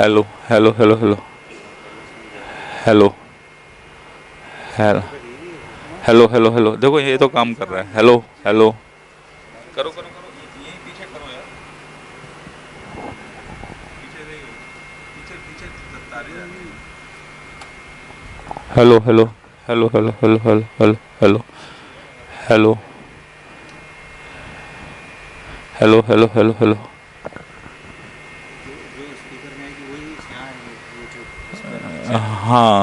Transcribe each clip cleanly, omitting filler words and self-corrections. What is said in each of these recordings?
Hello hello hello hello hello hello hello hello hello, देखो ये तो काम कर रहा है। हेलो हेलो, करो करो करो, यही पीछे करो यार, पीछे से पीछे पीछे तारे जा रही हैं। Hello hello hello hello hello hello hello hello hello hello hello hello hello. जो स्पीकर में आएगी वही यहाँ आएगी, वो जो इस पर हाँ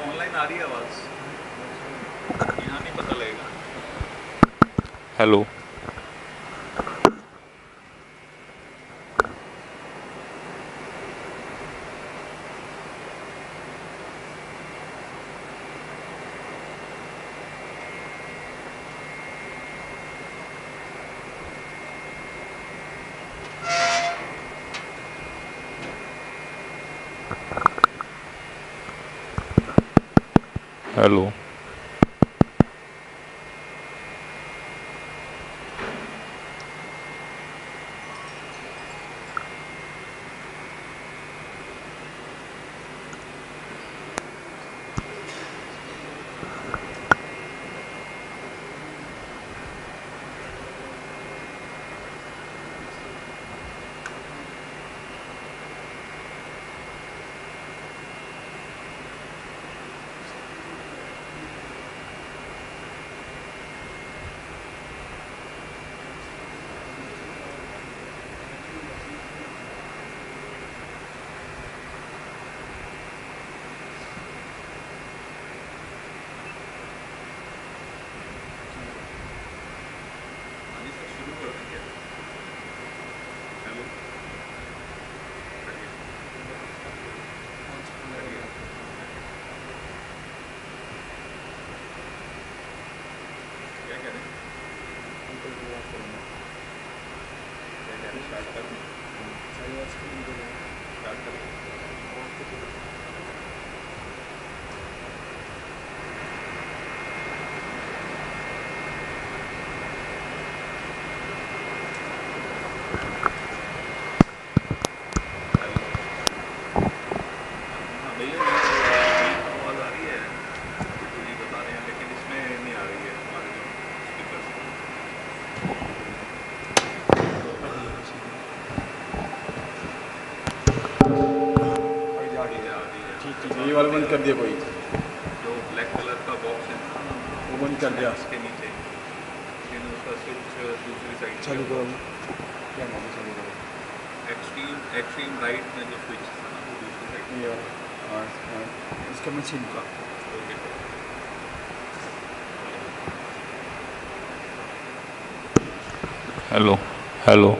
ऑनलाइन आ रही है आवाज, यहाँ नहीं पता लगेगा। हेलो हेलो ये वाला बंद कर दिया कोई, जो ब्लैक कलर का बॉक्स है ना, वो बंद कर दिया। इसके नीचे, लेकिन उसका स्विच दूसरी साइड चालू करो, क्या नाम है, चालू करो। एक्सट्रीम एक्सट्रीम राइट में जो स्विच था ना, वो दूसरी साइड। ये इसका मशीन का ओके, हेलो हेलो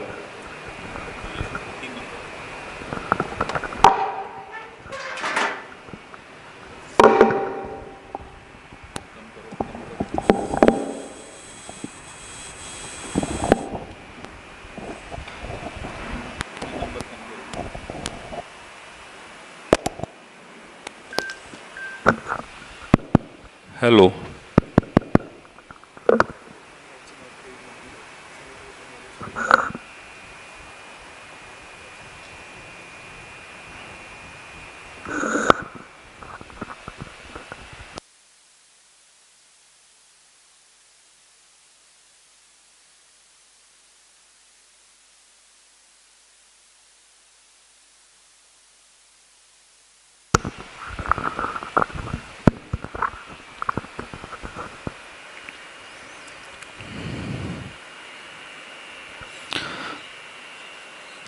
हेलो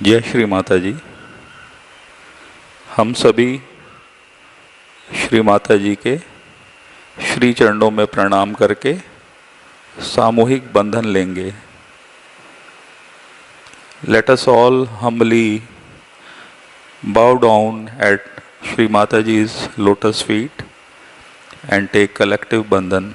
जय श्री माता जी। हम सभी श्री माता जी के श्री चरणों में प्रणाम करके सामूहिक बंधन लेंगे। Let us all humbly bow down at Shri Mataji's lotus feet and take collective bandhan.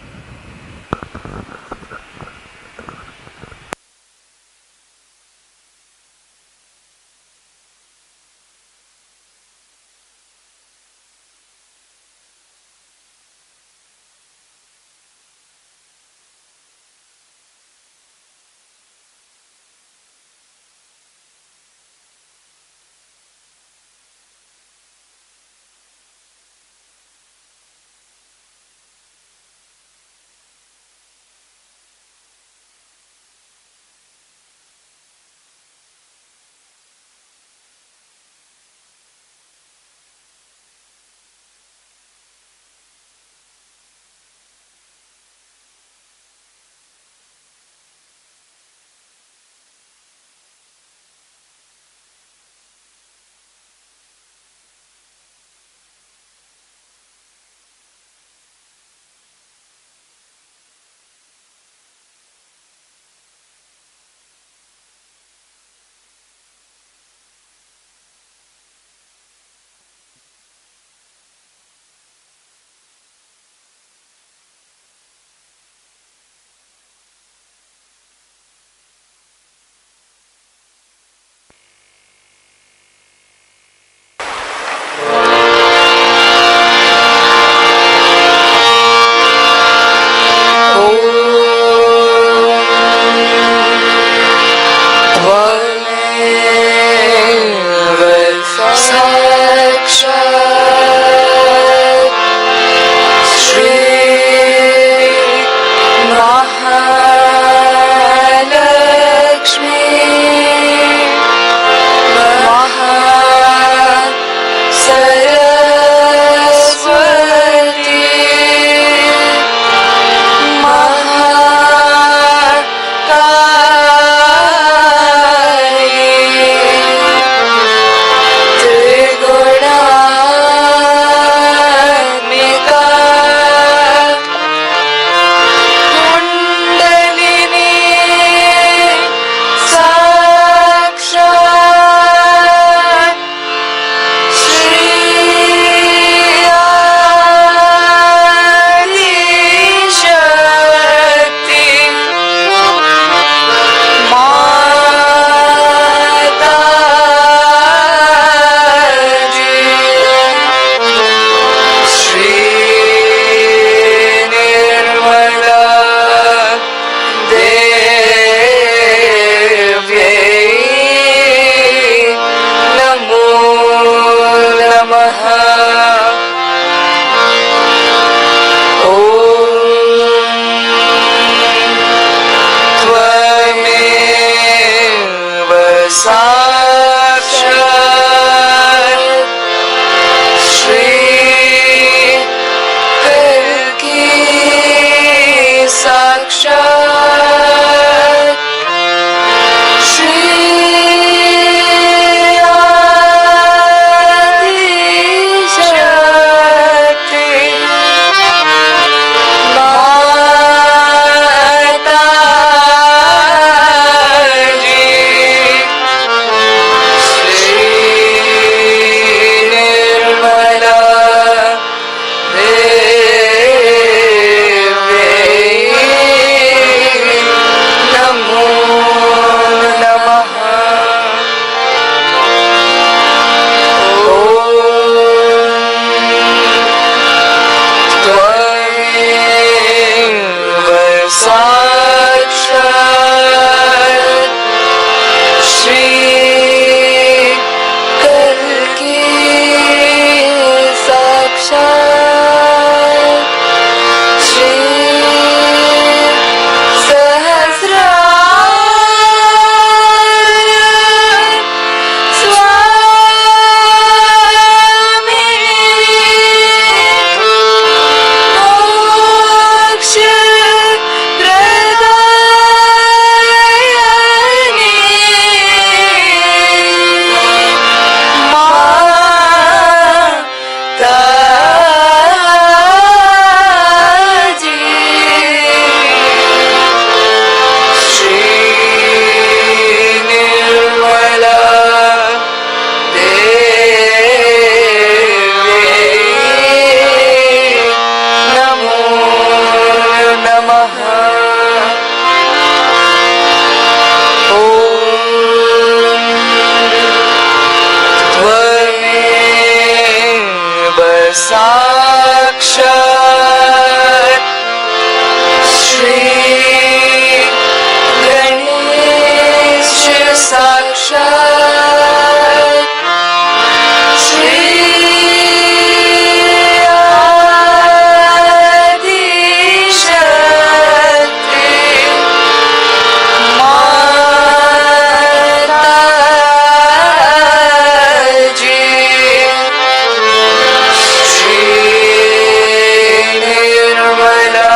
साक्षात् श्री गणेश साक्षात् श्री आदिशक्ति माताजी श्री निर्मला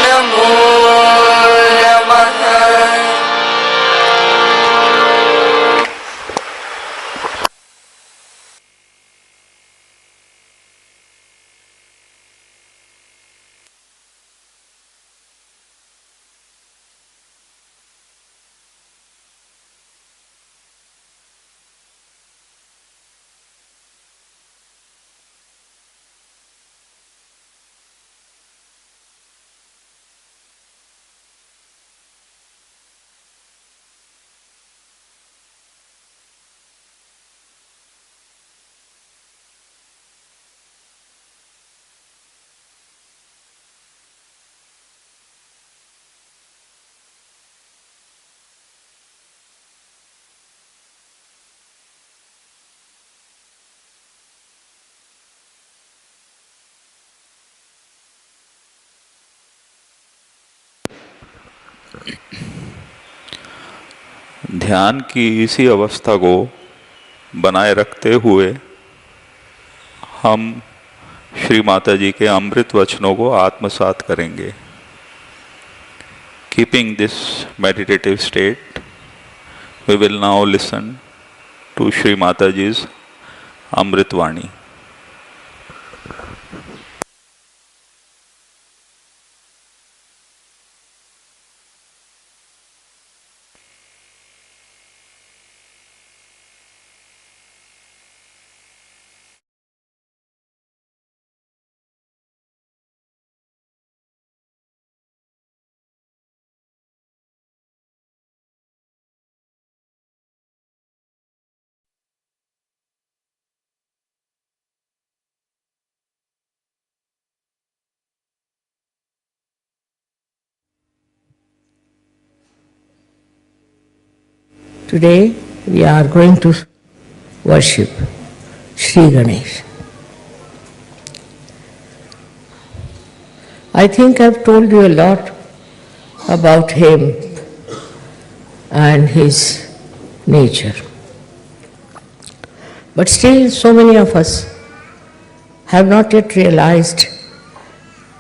नमो नमः। ध्यान की इसी अवस्था को बनाए रखते हुए हम श्री माता जी के अमृत वचनों को आत्मसात करेंगे। Keeping this meditative state, we will now listen to Shri Mataji's Amrit Vani. Today we are going to worship Shri Ganesha. I think I've told you a lot about him and his nature. But still so many of us have not yet realized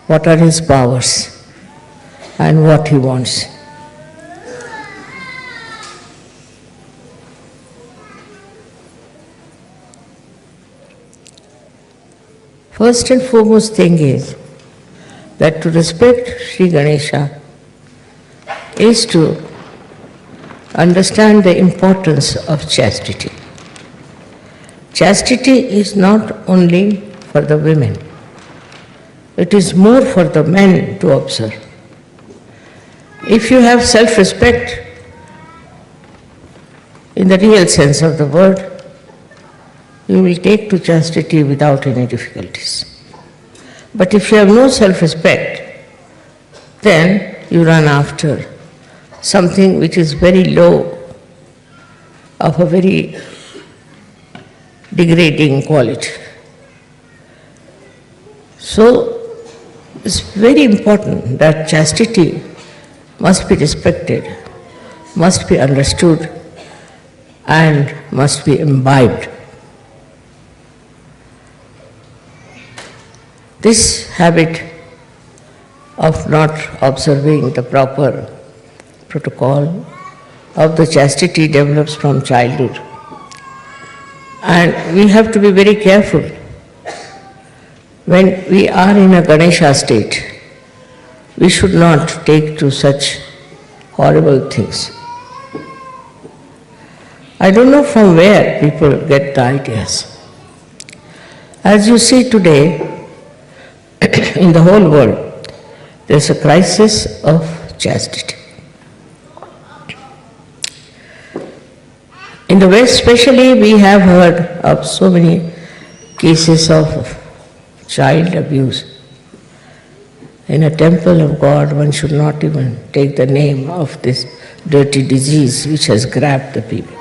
what are his powers and what he wants. First and foremost thing is that to respect Shri Ganesha is to understand the importance of chastity. Chastity is not only for the women, it is more for the men to observe. If you have self-respect in the real sense of the word, you will take to chastity without any difficulties. But if you have no self-respect, then you run after something which is very low, of a very degrading quality. So it's very important that chastity must be respected, must be understood, and must be imbibed. This habit of not observing the proper protocol of the chastity develops from childhood. And we have to be very careful when we are in a Ganesha state. We should not take to such horrible things. I don't know from where people get the ideas. As you see today, in the whole world, there is a crisis of chastity. In the West especially, we have heard of so many cases of child abuse. In a temple of God, one should not even take the name of this dirty disease which has grabbed the people.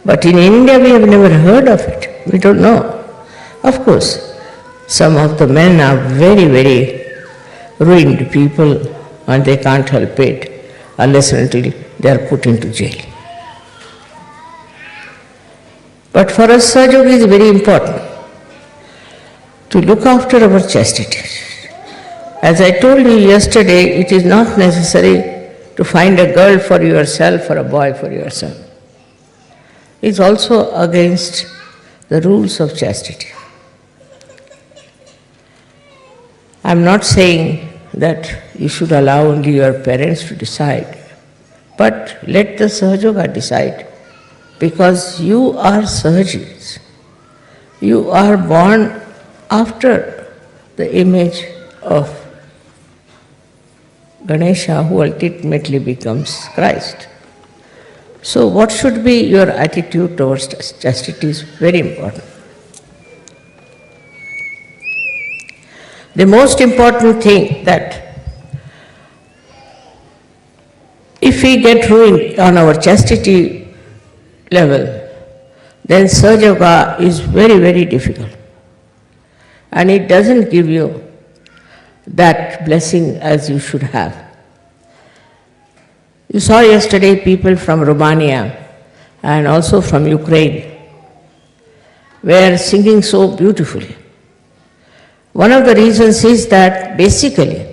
But in India, we have never heard of it. We don't know. Of course, some of the men are very, very ruined people and they can't help it unless and until they are put into jail. But for us, Sahaja is very important to look after our chastity. As I told you yesterday, it is not necessary to find a girl for yourself or a boy for yourself. It's also against the rules of chastity. I'm not saying that you should allow only your parents to decide, but let the Sahajoga decide, because you are Sahajis. You are born after the image of Ganesha, who ultimately becomes Christ. So what should be your attitude towards chastity is very important. The most important thing that if we get ruined on our chastity level, then Sahaja Yoga is very, very difficult. And it doesn't give you that blessing as you should have. You saw yesterday people from Romania and also from Ukraine were singing so beautifully. One of the reasons is that basically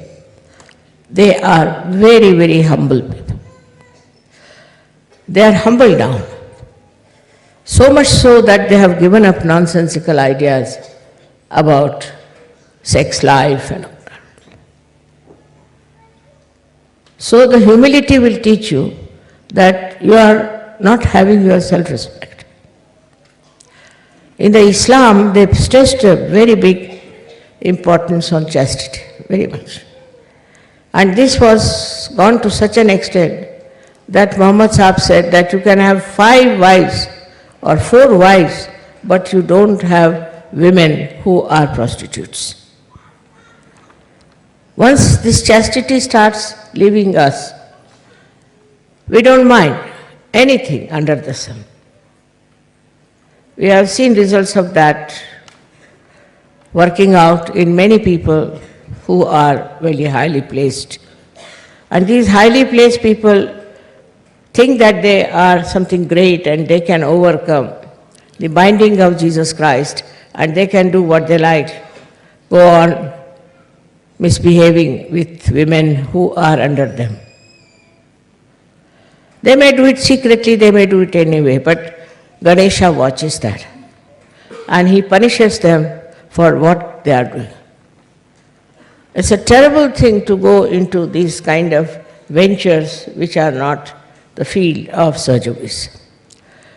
they are very, very humble people. They are humble down. So much so that they have given up nonsensical ideas about sex life and all that. So the humility will teach you that you are not having your self-respect. In the Islam, they stressed a very big importance on chastity, very much. And this was gone to such an extent that Muhammad Sahib said that you can have 5 wives or 4 wives, but you don't have women who are prostitutes. Once this chastity starts leaving us, we don't mind anything under the sun. We have seen results of that working out in many people who are very highly placed. And these highly placed people think that they are something great and they can overcome the binding of Jesus Christ and they can do what they like, go on misbehaving with women who are under them. They may do it secretly, they may do it anyway, but Ganesha watches that and he punishes them for what they are doing. It's a terrible thing to go into these kind of ventures which are not the field of Sahajogis.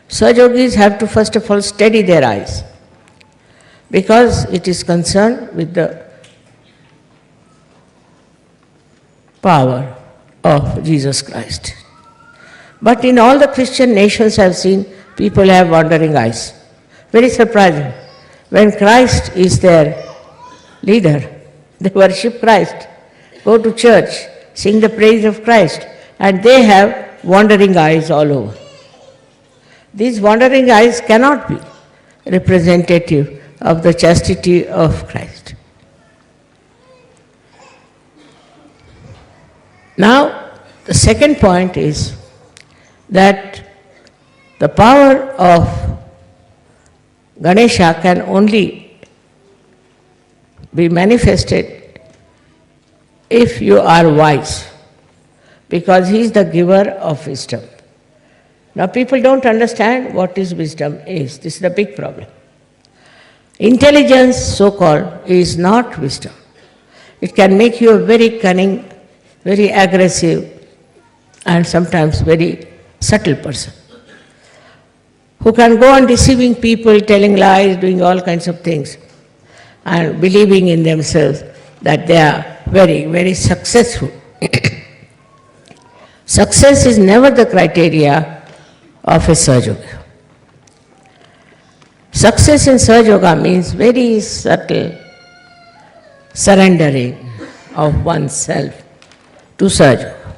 Sahajogis have to first of all steady their eyes because it is concerned with the power of Jesus Christ. But in all the Christian nations I have seen people have wandering eyes. Very surprising. When Christ is their leader, they worship Christ, go to church, sing the praise of Christ, and they have wandering eyes all over. These wandering eyes cannot be representative of the chastity of Christ. Now, the second point is that the power of Ganesha can only be manifested if you are wise, because he is the giver of wisdom. Now people don't understand what is wisdom is. This is the big problem. Intelligence, so-called, is not wisdom. It can make you a very cunning, very aggressive, and sometimes very subtle person, who can go on deceiving people, telling lies, doing all kinds of things, and believing in themselves that they are very, very successful. Success is never the criteria of a Sahaja Yoga. Success in Sahaja Yoga means very subtle surrendering of oneself to Sahaja Yoga.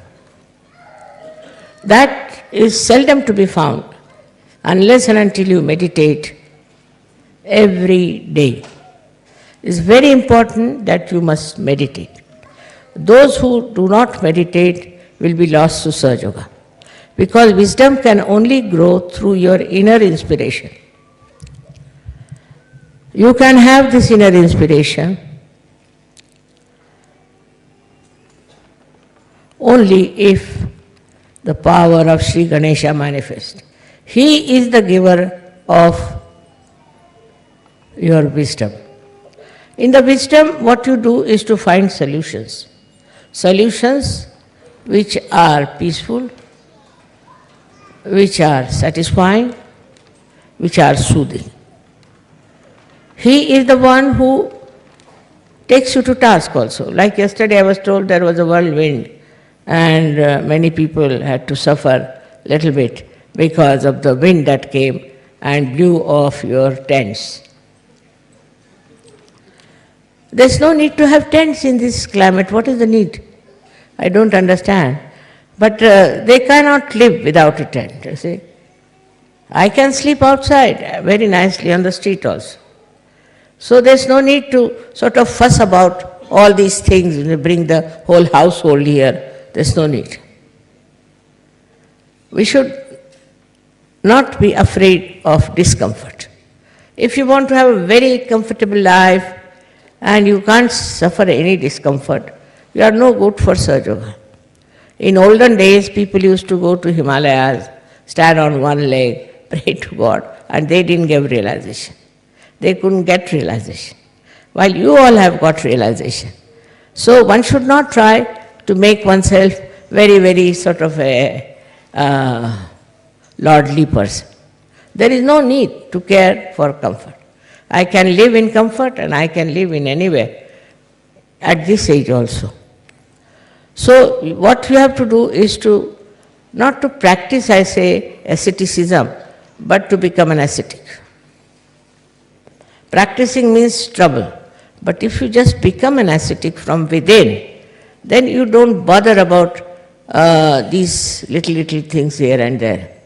That is seldom to be found unless and until you meditate every day. It's very important that you must meditate. Those who do not meditate will be lost to Sahaja Yoga, because wisdom can only grow through your inner inspiration. You can have this inner inspiration only if the power of Shri Ganesha manifests. He is the giver of your wisdom. In the wisdom, what you do is to find solutions. Solutions which are peaceful, which are satisfying, which are soothing. He is the one who takes you to task also. Like yesterday I was told there was a whirlwind and many people had to suffer a little bit because of the wind that came and blew off your tents. There's no need to have tents in this climate. What is the need? I don't understand. But they cannot live without a tent, you see. I can sleep outside very nicely on the street also. So there's no need to sort of fuss about all these things, bring the whole household here. There's no need. We should not be afraid of discomfort. If you want to have a very comfortable life and you can't suffer any discomfort, you are no good for Sahaja Yoga. In olden days, people used to go to Himalayas, stand on one leg, pray to God, and they didn't get realization. They couldn't get realization. While you all have got realization. So one should not try to make oneself very, very sort of a lordly person. There is no need to care for comfort. I can live in comfort and I can live in anywhere at this age also. So what you have to do is to, not to practice, I say, asceticism, but to become an ascetic. Practicing means trouble. But if you just become an ascetic from within, then you don't bother about these little things here and there.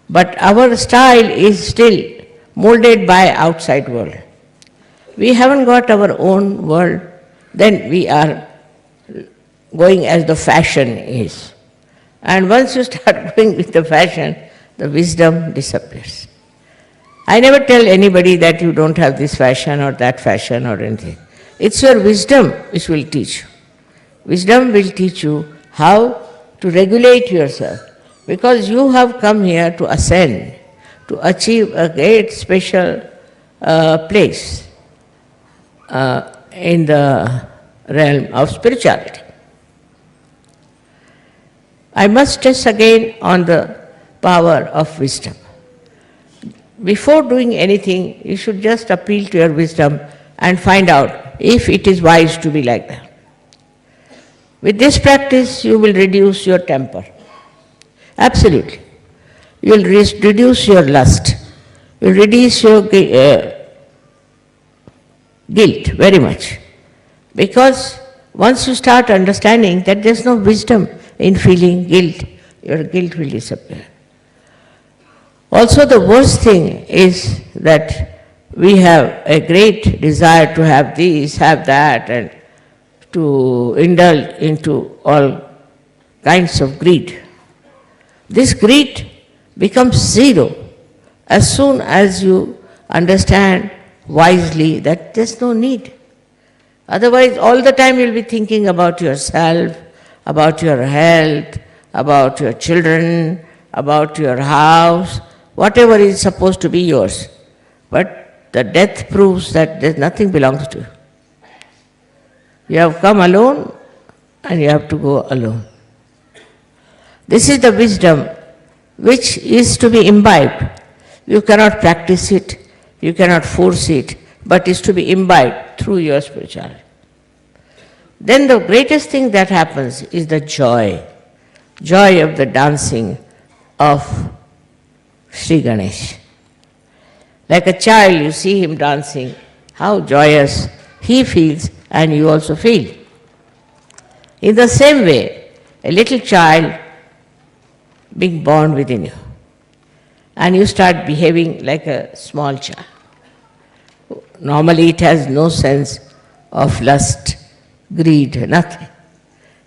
But our style is still molded by outside world. We haven't got our own world, then we are going as the fashion is. And once you start going with the fashion, the wisdom disappears. I never tell anybody that you don't have this fashion or that fashion or anything. It's your wisdom which will teach you. Wisdom will teach you how to regulate yourself, because you have come here to ascend, to achieve a great special place in the realm of spirituality. I must stress again on the power of wisdom. Before doing anything, you should just appeal to your wisdom and find out if it is wise to be like that. With this practice, you will reduce your temper. Absolutely. You will reduce your lust. You will reduce your guilt very much. Because once you start understanding that there is no wisdom in feeling guilt, your guilt will disappear. Also, the worst thing is that we have a great desire to have this, have that, and to indulge into all kinds of greed. This greed becomes zero as soon as you understand wisely that there's no need. Otherwise, all the time you'll be thinking about yourself, about your health, about your children, about your house, whatever is supposed to be yours. But the death proves that there's nothing belongs to you. You have come alone and you have to go alone. This is the wisdom which is to be imbibed. You cannot practice it, you cannot force it, but is to be imbibed through your spirituality. Then the greatest thing that happens is the joy of the dancing of Shri Ganesh. Like a child, you see him dancing, how joyous he feels and you also feel. In the same way, a little child being born within you, and you start behaving like a small child. Normally it has no sense of lust, greed, nothing.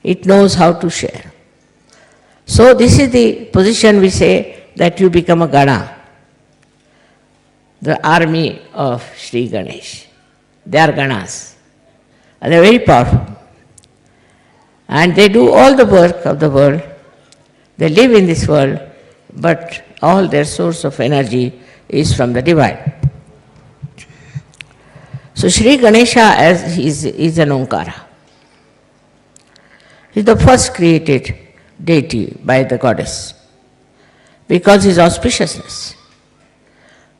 It knows how to share. So this is the position we say that you become a Gana, the army of Shri Ganesh. They are Ganas. And they are very powerful. And they do all the work of the world. They live in this world, but all their source of energy is from the divine. So Shri Ganesha is an Omkara. He is the first created deity by the goddess because his auspiciousness.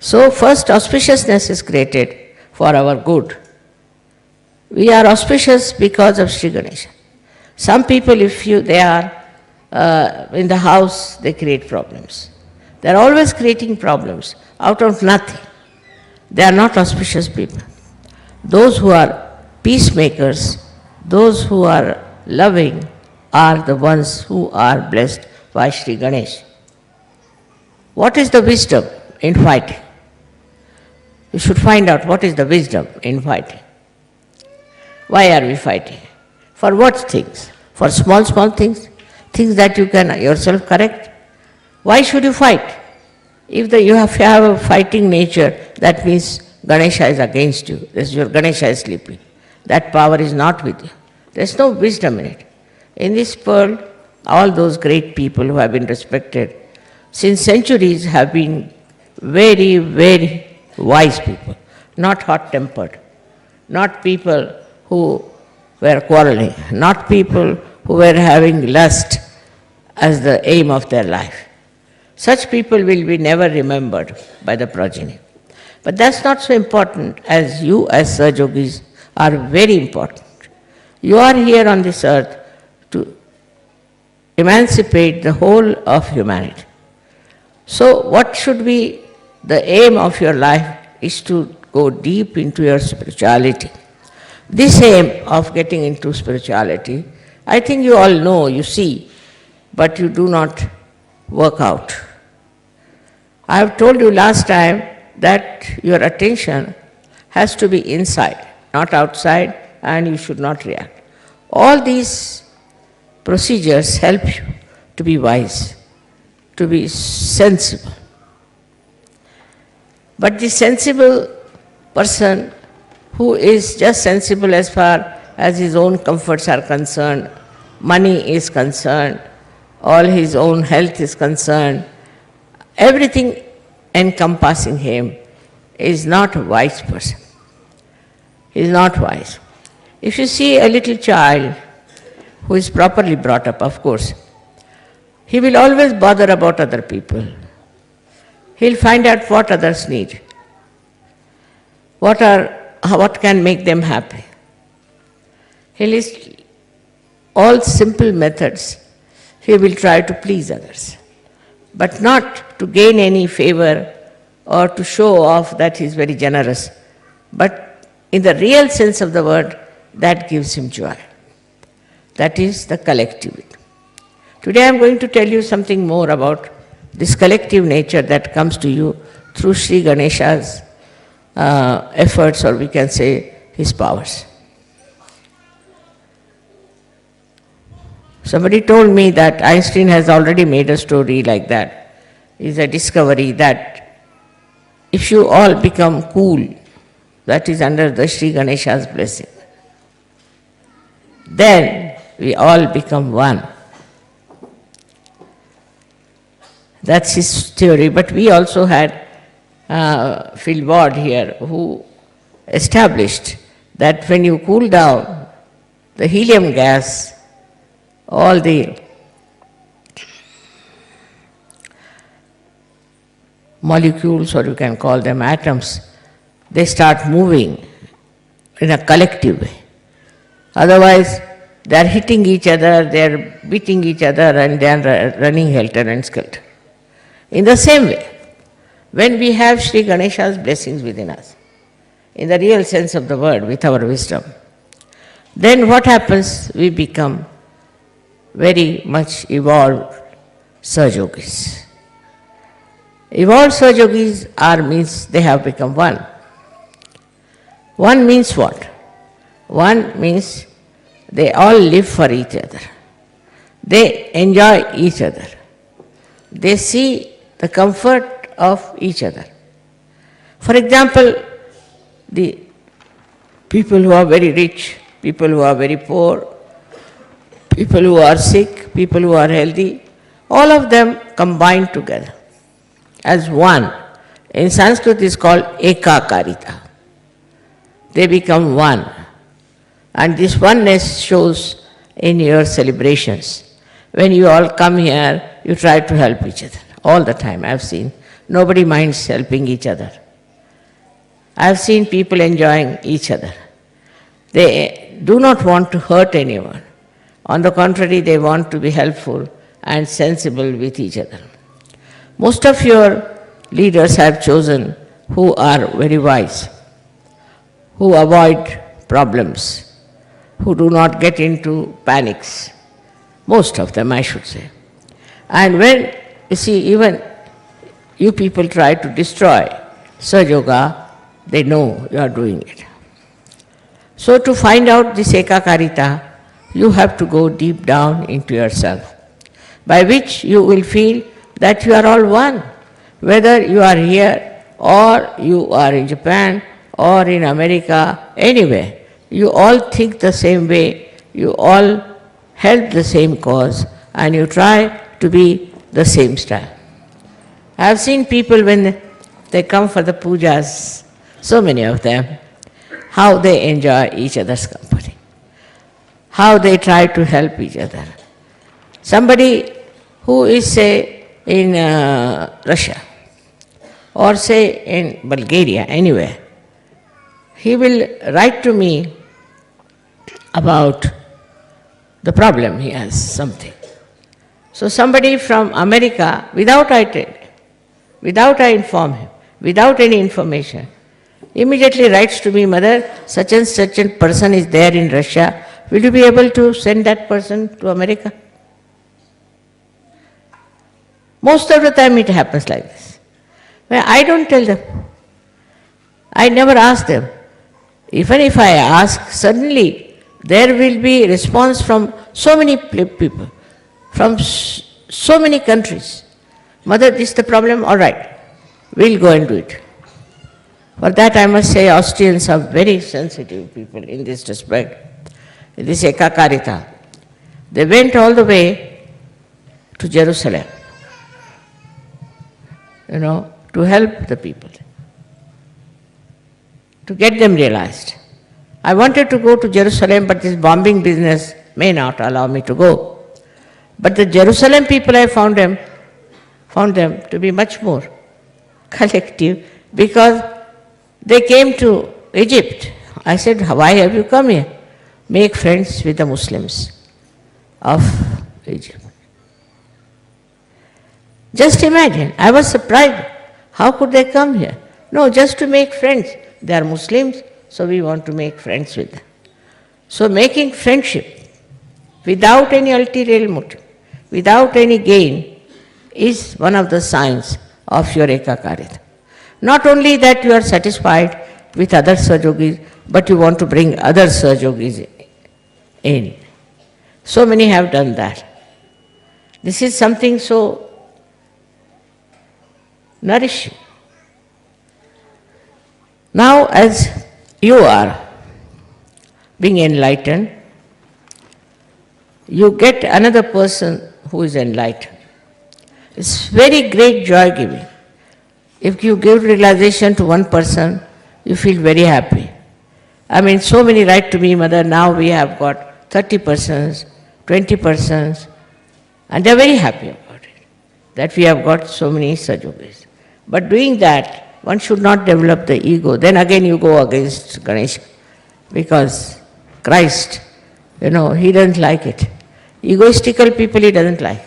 So first auspiciousness is created for our good. We are auspicious because of Shri Ganesha. Some people, they are in the house, they create problems. They are always creating problems out of nothing. They are not auspicious people. Those who are peacemakers, those who are loving, are the ones who are blessed by Shri Ganesh. What is the wisdom in fighting? You should find out what is the wisdom in fighting. Why are we fighting? For what things? For small things? Things that you can yourself correct? Why should you fight? If you have a fighting nature, that means Ganesha is against you. Your Ganesha is sleeping. That power is not with you. There is no wisdom in it. In this world, all those great people who have been respected since centuries have been very, very wise people, not hot-tempered, not people who were quarreling, not people who were having lust as the aim of their life. Such people will be never remembered by the progeny. But that's not so important as you as Sahajogis are very important. You are here on this earth to emancipate the whole of humanity. So what should be the aim of your life is to go deep into your spirituality. This aim of getting into spirituality, I think you all know, you see, but you do not work out. I have told you last time that your attention has to be inside, not outside, and you should not react. All these procedures help you to be wise, to be sensible. But the sensible person who is just sensible as far as his own comforts are concerned, money is concerned, all his own health is concerned, everything encompassing him is not a wise person. He is not wise. If you see a little child who is properly brought up, of course, he will always bother about other people. He'll find out what others need, what can make them happy. He'll use all simple methods. He will try to please others, but not to gain any favor or to show off that he is very generous. But in the real sense of the word, that gives him joy. That is the collectivity. Today I am going to tell you something more about this collective nature that comes to you through Shri Ganesha's efforts, or we can say his powers. Somebody told me that Einstein has already made a story like that. It's a discovery that if you all become cool, that is under the Shri Ganesha's blessing, then we all become one. That's his theory. But we also had Phil Ward here, who established that when you cool down the helium gas, all the molecules, or you can call them atoms, they start moving in a collective way. Otherwise, they are hitting each other, they are beating each other, and they are running helter and skelter. In the same way, when we have Shri Ganesha's blessings within us, in the real sense of the word, with our wisdom, then what happens? We become very much evolved Sahajogis. Evolved Sahajogis means they have become one. One means what? One means they all live for each other. They enjoy each other. They see the comfort of each other. For example, the people who are very rich, people who are very poor, people who are sick, people who are healthy, all of them combine together as one. In Sanskrit it is called ekakarita. They become one. And this oneness shows in your celebrations. When you all come here, you try to help each other. All the time, I've seen. Nobody minds helping each other. I've seen people enjoying each other. They do not want to hurt anyone. On the contrary, they want to be helpful and sensible with each other. Most of your leaders have chosen who are very wise, who avoid problems, who do not get into panics. Most of them, I should say. And when, you see, even you people try to destroy Sahajoga, they know you are doing it. So to find out this ekakarita, you have to go deep down into yourself, by which you will feel that you are all one. Whether you are here or you are in Japan or in America, anywhere, you all think the same way, you all help the same cause, and you try to be the same style. I have seen people when they come for the pujas, so many of them, how they enjoy each other's company, how they try to help each other. Somebody who is, say, in Russia, or say in Bulgaria, anywhere, he will write to me about the problem he has, something. So somebody from America, without I inform him, without any information, immediately writes to me, Mother, such and such a person is there in Russia, will you be able to send that person to America? Most of the time it happens like this. Well, I don't tell them. I never ask them. Even if I ask, suddenly there will be response from so many people, from so many countries. Mother, this is the problem, all right, we'll go and do it. For that I must say Austrians are very sensitive people in this respect. This ekakarita. They went all the way to Jerusalem, to help the people, to get them realized. I wanted to go to Jerusalem, but this bombing business may not allow me to go. But the Jerusalem people, I found them to be much more collective, because they came to Egypt. I said, why have you come here? Make friends with the Muslims of Egypt. Just imagine, I was surprised. How could they come here? No, just to make friends. They are Muslims, so we want to make friends with them. So making friendship without any ulterior motive, without any gain, is one of the signs of your ekakarita. Not only that you are satisfied with other Sahajogis, but you want to bring other Sahajogis in. So many have done that. This is something so nourishing. Now, as you are being enlightened, you get another person who is enlightened. It's very great joy giving. If you give realization to one person, you feel very happy. I mean, so many write to me, Mother, now we have got 30 persons, 20 persons, and they're very happy about it, that we have got so many Sahajogis. But doing that, one should not develop the ego. Then again you go against Ganesha, because Christ, he doesn't like it. Egoistical people he doesn't like.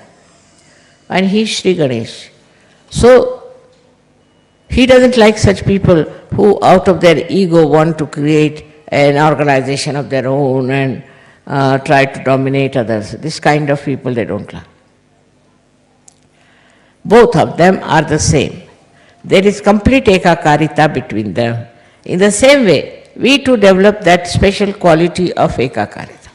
And he is Shri Ganesh. So, He doesn't like such people who out of their ego want to create an organization of their own and try to dominate others. This kind of people they don't like. Both of them are the same. There is complete ekakarita between them. In the same way, we too develop that special quality of ekakarita.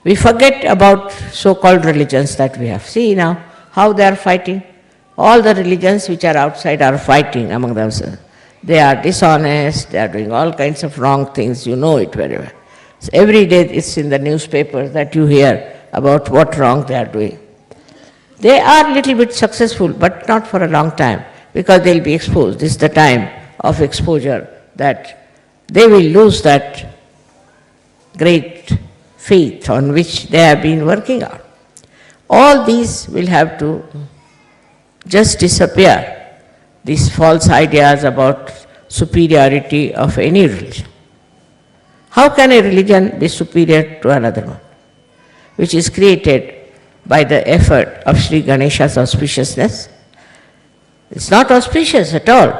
We forget about so-called religions that we have. See now how they are fighting. All the religions which are outside are fighting among themselves. They are dishonest, they are doing all kinds of wrong things, you know it very well. So every day it's in the newspapers that you hear about what wrong they are doing. They are a little bit successful, but not for a long time, because they'll be exposed. This is the time of exposure that they will lose that great faith on which they have been working out. All these will have to just disappear, these false ideas about superiority of any religion. How can a religion be superior to another one, which is created by the effort of Shri Ganesha's auspiciousness? It's not auspicious at all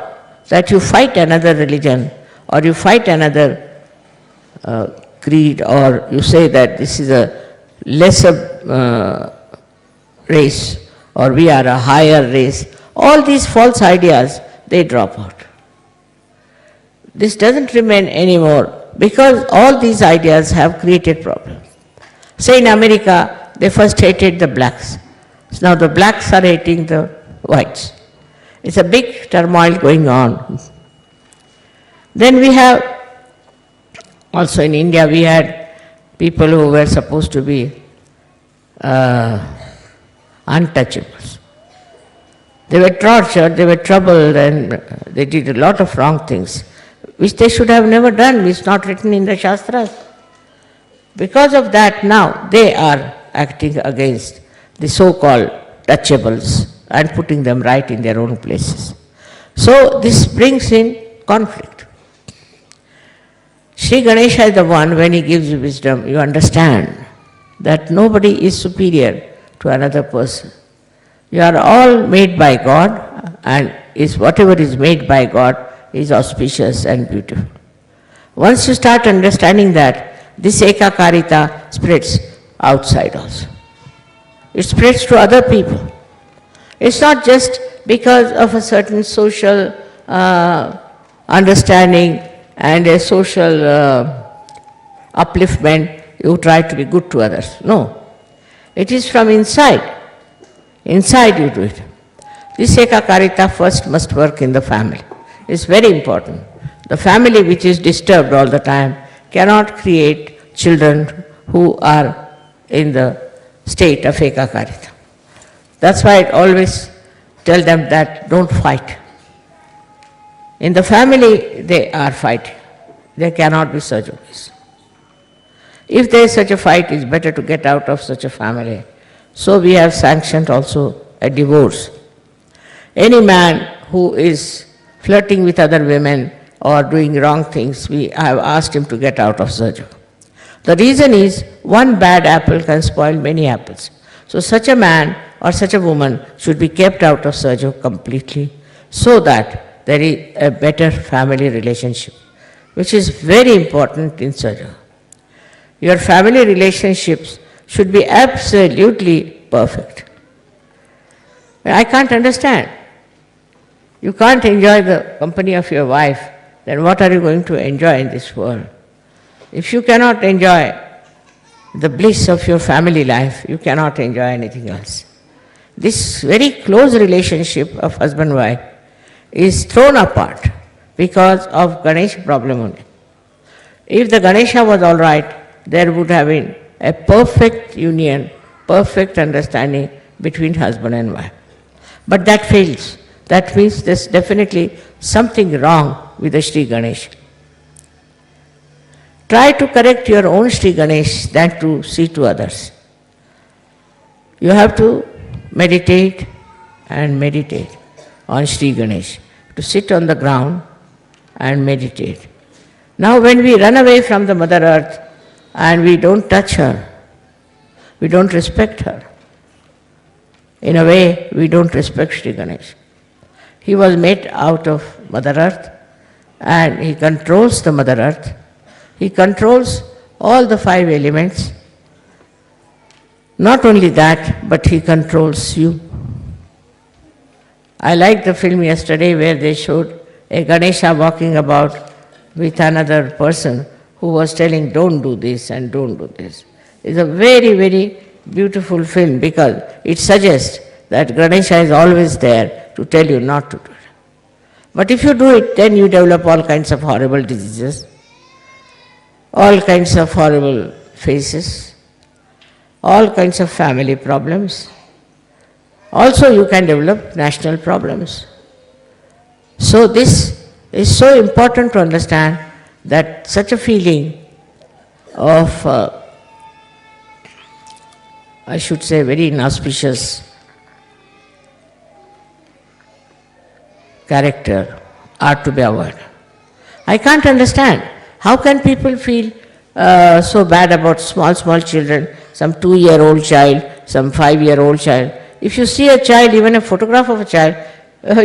that you fight another religion or you fight another creed, or you say that this is a lesser race or we are a higher race. All these false ideas, they drop out. This doesn't remain anymore because all these ideas have created problems. Say in America, they first hated the blacks. So now the blacks are hating the whites. It's a big turmoil going on. Then we have, also in India, we had people who were supposed to be untouchables. They were tortured, they were troubled, and they did a lot of wrong things, which they should have never done. It's not written in the Shastras. Because of that, now they are acting against the so-called touchables and putting them right in their own places. So this brings in conflict. Shri Ganesha is the one, when he gives you wisdom, you understand that nobody is superior to another person. You are all made by God, and whatever is made by God is auspicious and beautiful. Once you start understanding that, this ekakarita spreads outside also. It spreads to other people. It's not just because of a certain social understanding and a social upliftment you try to be good to others. No. It is from inside. Inside you do it. This ekakarita first must work in the family. It's very important. The family which is disturbed all the time cannot create children who are in the state of ekakarita. That's why I always tell them that don't fight. In the family they are fighting. There cannot be such a case. If there is such a fight, it's better to get out of such a family. So we have sanctioned also a divorce. Any man who is flirting with other women or doing wrong things, we have asked him to get out of Sahaja. The reason is, one bad apple can spoil many apples. So such a man or such a woman should be kept out of Sahaja completely, so that there is a better family relationship, which is very important in Sahaja. Your family relationships should be absolutely perfect. I can't understand. You can't enjoy the company of your wife, then what are you going to enjoy in this world? If you cannot enjoy the bliss of your family life, you cannot enjoy anything else. This very close relationship of husband-wife is thrown apart because of Ganesha problem only. If the Ganesha was all right, there would have been a perfect union, perfect understanding between husband and wife. But that fails. That means there's definitely something wrong with the Shri Ganesha. Try to correct your own Shri Ganesh than to see to others. You have to meditate and meditate on Shri Ganesh. To sit on the ground and meditate. Now when we run away from the Mother Earth and we don't touch her, we don't respect her. In a way, we don't respect Shri Ganesh. He was made out of Mother Earth, and he controls the Mother Earth. He controls all the 5 elements. Not only that, but he controls you. I liked the film yesterday where they showed a Ganesha walking about with another person who was telling, don't do this and don't do this. It's a very, very beautiful film because it suggests that Ganesha is always there to tell you not to do it. But if you do it, then you develop all kinds of horrible diseases, all kinds of horrible faces, all kinds of family problems. Also, you can develop national problems. So this is so important to understand that such a feeling of, I should say, very inauspicious character are to be avoided. I can't understand. How can people feel so bad about small children, some 2-year-old child, some 5-year-old child? If you see a child, even a photograph of a child,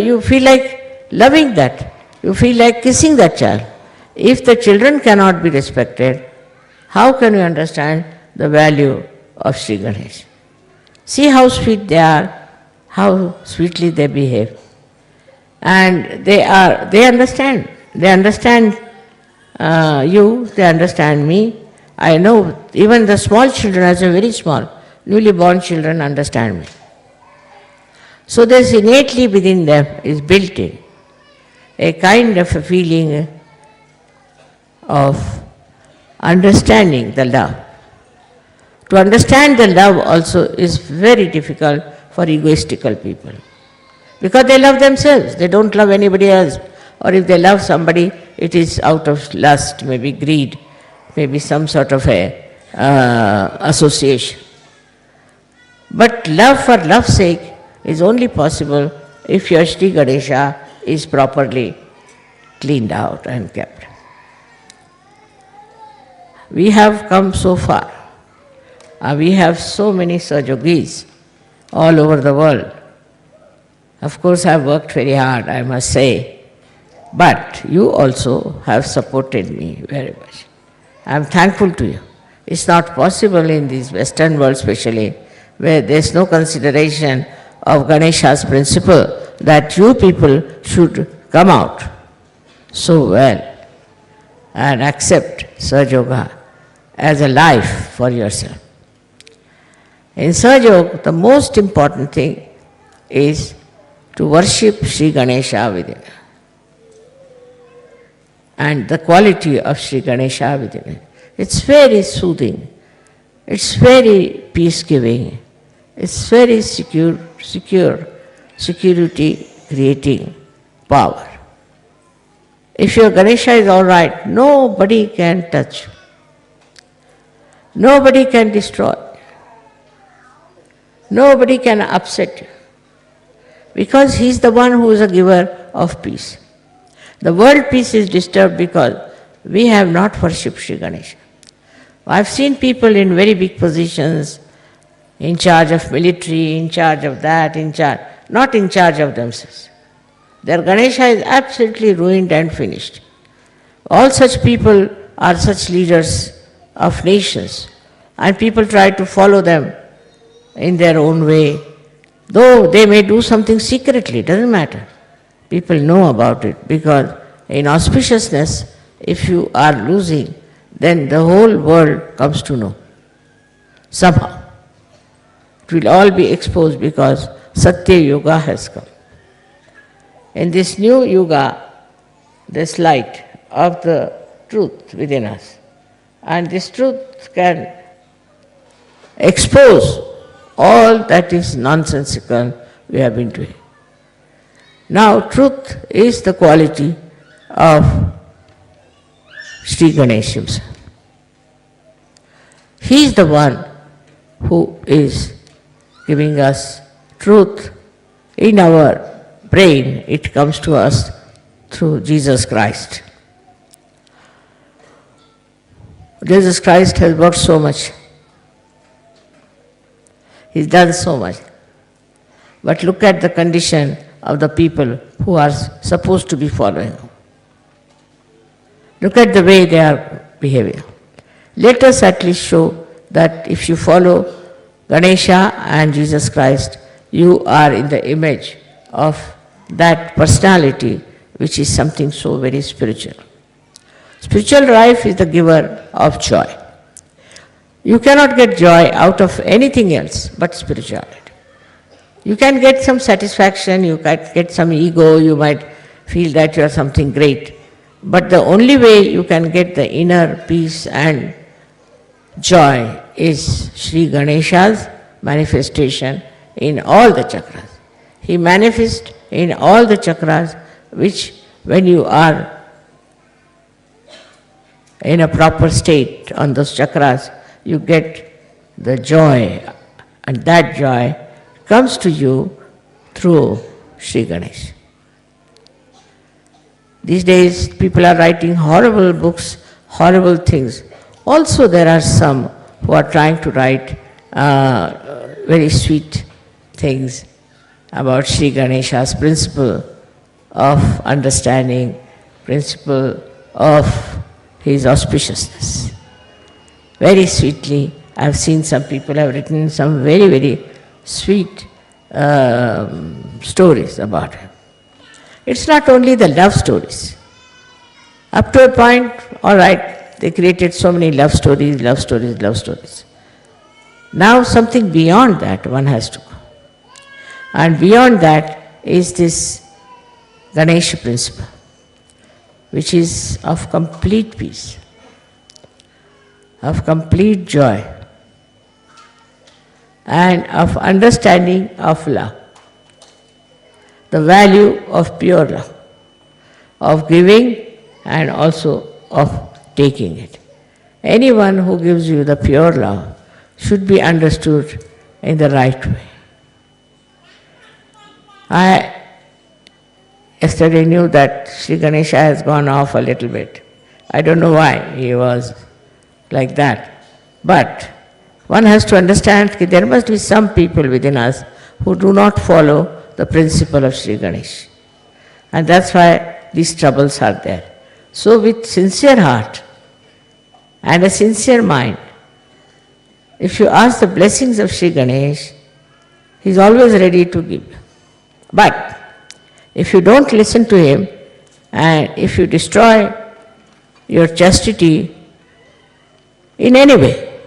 you feel like loving that. You feel like kissing that child. If the children cannot be respected, how can you understand the value of Shri Ganesh? See how sweet they are, how sweetly they behave. And they understand. They understand you, they understand me. I know even the small children, as a very small, newly born children understand me. So there's innately within them, is built in, a kind of a feeling of understanding the love. To understand the love also is very difficult for egoistical people. Because they love themselves, they don't love anybody else. Or if they love somebody, it is out of lust, maybe greed, maybe some sort of a association. But love for love's sake is only possible if your Shri Ganesha is properly cleaned out and kept. We have come so far. We have so many Sahajogis all over the world. Of course, I have worked very hard, I must say, but you also have supported me very much. I am thankful to you. It's not possible in this Western world especially, where there is no consideration of Ganesha's principle that you people should come out so well and accept Sahaja as a life for yourself. In Sahaja, the most important thing is to worship Shri Ganesha within, and the quality of Shri Ganesha within it. It's very soothing, it's very peace-giving, it's very security creating power. If your Ganesha is all right, nobody can touch you. Nobody can destroy. Nobody can upset you. Because he is the one who is a giver of peace. The world peace is disturbed because we have not worshipped Shri Ganesha. I've seen people in very big positions, in charge of military, in charge of that, not in charge of themselves. Their Ganesha is absolutely ruined and finished. All such people are such leaders of nations, and people try to follow them in their own way. Though they may do something secretly, it doesn't matter. People know about it because in auspiciousness, if you are losing, then the whole world comes to know. Somehow. It will all be exposed because Satya Yuga has come. In this new Yuga, this light of the truth within us. And this truth can expose all that is nonsensical we have been doing. Now, truth is the quality of Shri Ganesha himself. He is the one who is giving us truth in our brain. It comes to us through Jesus Christ. Jesus Christ has worked so much. He's done so much. But look at the condition of the people who are supposed to be following him. Look at the way they are behaving. Let us at least show that if you follow Ganesha and Jesus Christ, you are in the image of that personality which is something so very spiritual. Spiritual life is the giver of joy. You cannot get joy out of anything else but spirituality. You can get some satisfaction, you can get some ego, you might feel that you are something great. But the only way you can get the inner peace and joy is Shri Ganesha's manifestation in all the chakras. He manifests in all the chakras, which when you are in a proper state on those chakras, you get the joy, and that joy comes to you through Shri Ganesh. These days people are writing horrible books, horrible things. Also there are some who are trying to write very sweet things about Shri Ganesha's principle of understanding, principle of his auspiciousness. Very sweetly, I have seen some people have written some very, very sweet stories about him. It's not only the love stories. Up to a point, all right, they created so many love stories, love stories, love stories. Now something beyond that one has to go. And beyond that is this Ganesha principle, which is of complete peace, of complete joy, and of understanding of love, the value of pure love, of giving and also of taking it. Anyone who gives you the pure love should be understood in the right way. I yesterday knew that Shri Ganesha has gone off a little bit. I don't know why he was like that. But one has to understand that there must be some people within us who do not follow the principle of Shri Ganesh. And that's why these troubles are there. So with sincere heart and a sincere mind, if you ask the blessings of Shri Ganesh, he is always ready to give. But if you don't listen to him, and if you destroy your chastity in any way,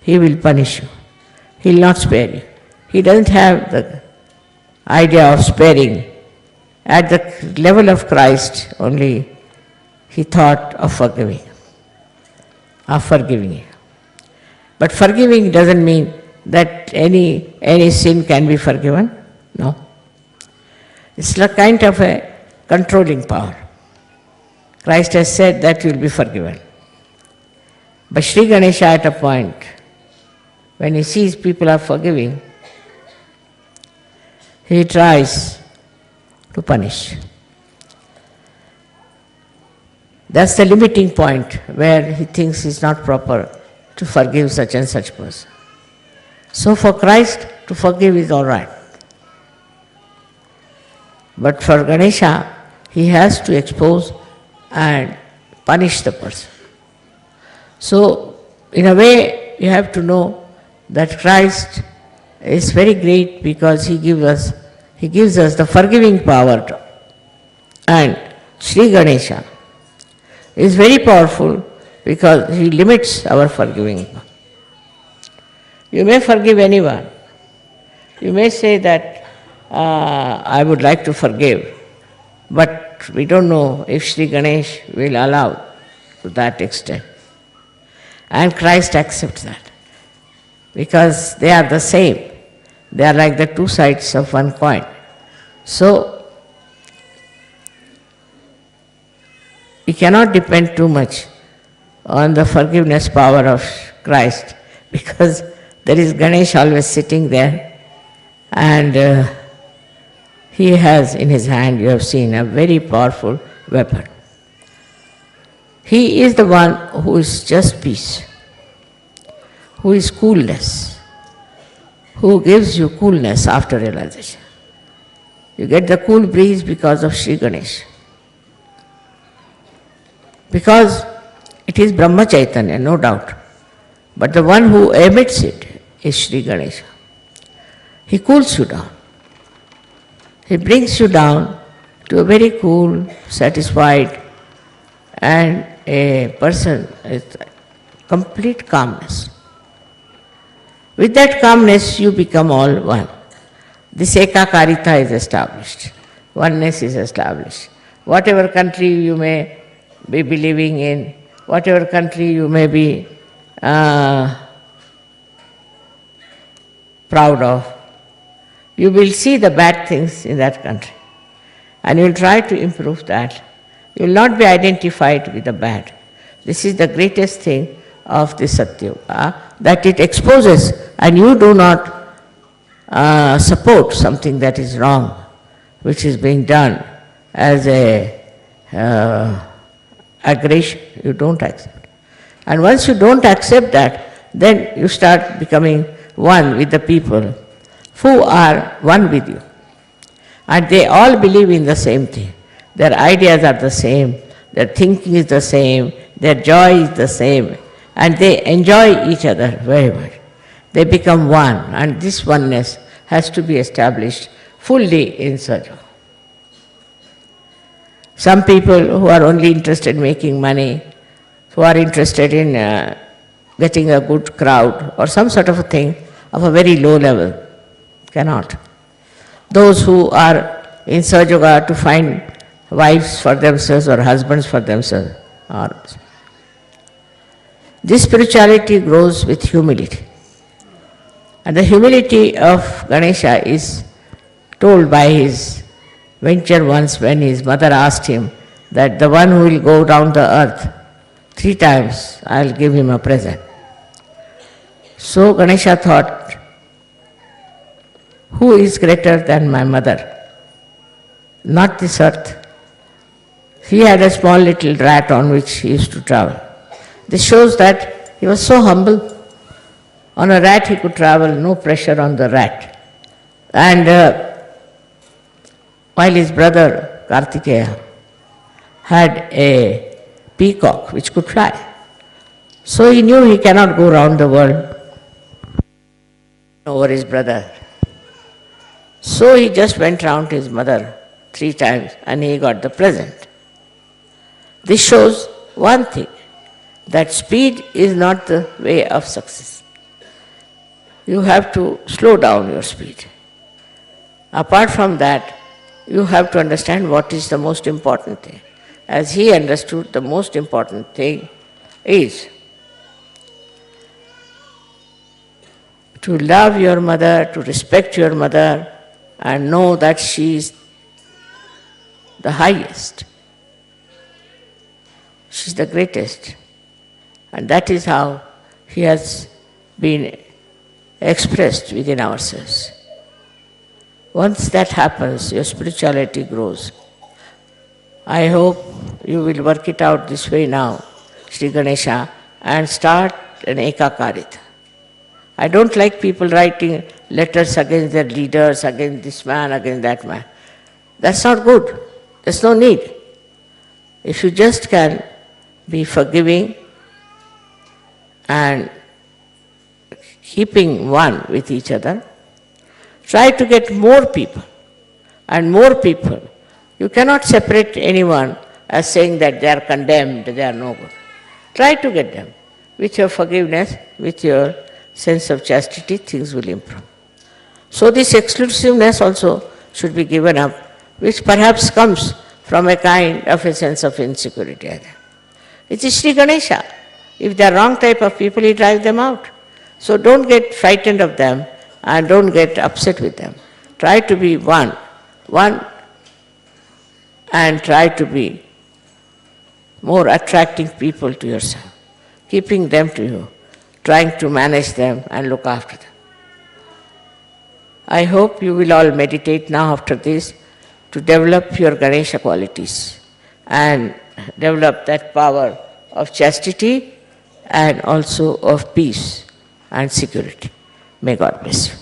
he will punish you. He will not spare you. He doesn't have the idea of sparing. At the level of Christ only he thought of forgiving you. But forgiving doesn't mean that any sin can be forgiven. No. It's a kind of a controlling power. Christ has said that you will be forgiven. But Shri Ganesha at a point, when he sees people are forgiving, he tries to punish. That's the limiting point where he thinks it's not proper to forgive such and such person. So for Christ to forgive is all right. But for Ganesha, he has to expose and punish the person. So in a way you have to know that Christ is very great because he gives us the forgiving power. And Shri Ganesha is very powerful because he limits our forgiving power. You may forgive anyone. You may say that I would like to forgive, but we don't know if Shri Ganesh will allow to that extent. And Christ accepts that because they are the same. They are like the two sides of one coin. So we cannot depend too much on the forgiveness power of Christ because there is Ganesh always sitting there, and he has in his hand, you have seen, a very powerful weapon. He is the one who is just peace, who is coolness, who gives you coolness after realization. You get the cool breeze because of Shri Ganesha. Because it is Brahma Chaitanya, no doubt. But the one who emits it is Shri Ganesha. He cools you down. He brings you down to a very cool, satisfied, and a person with complete calmness. With that calmness, you become all one. This ekakarita is established. Oneness is established. Whatever country you may be believing in, whatever country you may be proud of, you will see the bad things in that country. And you will try to improve that. You will not be identified with the bad. This is the greatest thing of the Satyuga, that it exposes and you do not support something that is wrong, which is being done as a aggression. You don't accept. And once you don't accept that, then you start becoming one with the people who are one with you. And they all believe in the same thing. Their ideas are the same, their thinking is the same, their joy is the same, and they enjoy each other very much. They become one, and this oneness has to be established fully in Sajo. Some people who are only interested in making money, who are interested in getting a good crowd or some sort of a thing of a very low level, cannot. Those who are in Sahaja to find wives for themselves or husbands for themselves. This spirituality grows with humility. And the humility of Ganesha is told by his venture once when his mother asked him that the one who will go down the earth 3 times, I'll give him a present. So Ganesha thought, who is greater than my mother? Not this earth. He had a small little rat on which he used to travel. This shows that he was so humble. On a rat he could travel, no pressure on the rat. And while his brother Kartikeya had a peacock which could fly. So he knew he cannot go round the world over his brother. So he just went round to his mother 3 times and he got the present. This shows one thing, that speed is not the way of success. You have to slow down your speed. Apart from that, you have to understand what is the most important thing. As he understood, the most important thing is to love your mother, to respect your mother, and know that she is the highest. She is the greatest. And that is how he has been expressed within ourselves. Once that happens, your spirituality grows. I hope you will work it out this way now, Shri Ganesha, and start an ekakarita. I don't like people writing letters against their leaders, against this man, against that man. That's not good. There's no need. If you just can be forgiving and keeping one with each other, try to get more people and more people. You cannot separate anyone as saying that they are condemned, they are no good. Try to get them. With your forgiveness, with your sense of chastity, things will improve. So this exclusiveness also should be given up, which perhaps comes from a kind of a sense of insecurity. It is Shri Ganesha. If they are wrong type of people, he drives them out. So don't get frightened of them and don't get upset with them. Try to be one, and try to be more attracting people to yourself, keeping them to you, trying to manage them and look after them. I hope you will all meditate now after this to develop your Ganesha qualities and develop that power of chastity and also of peace and security. May God bless you.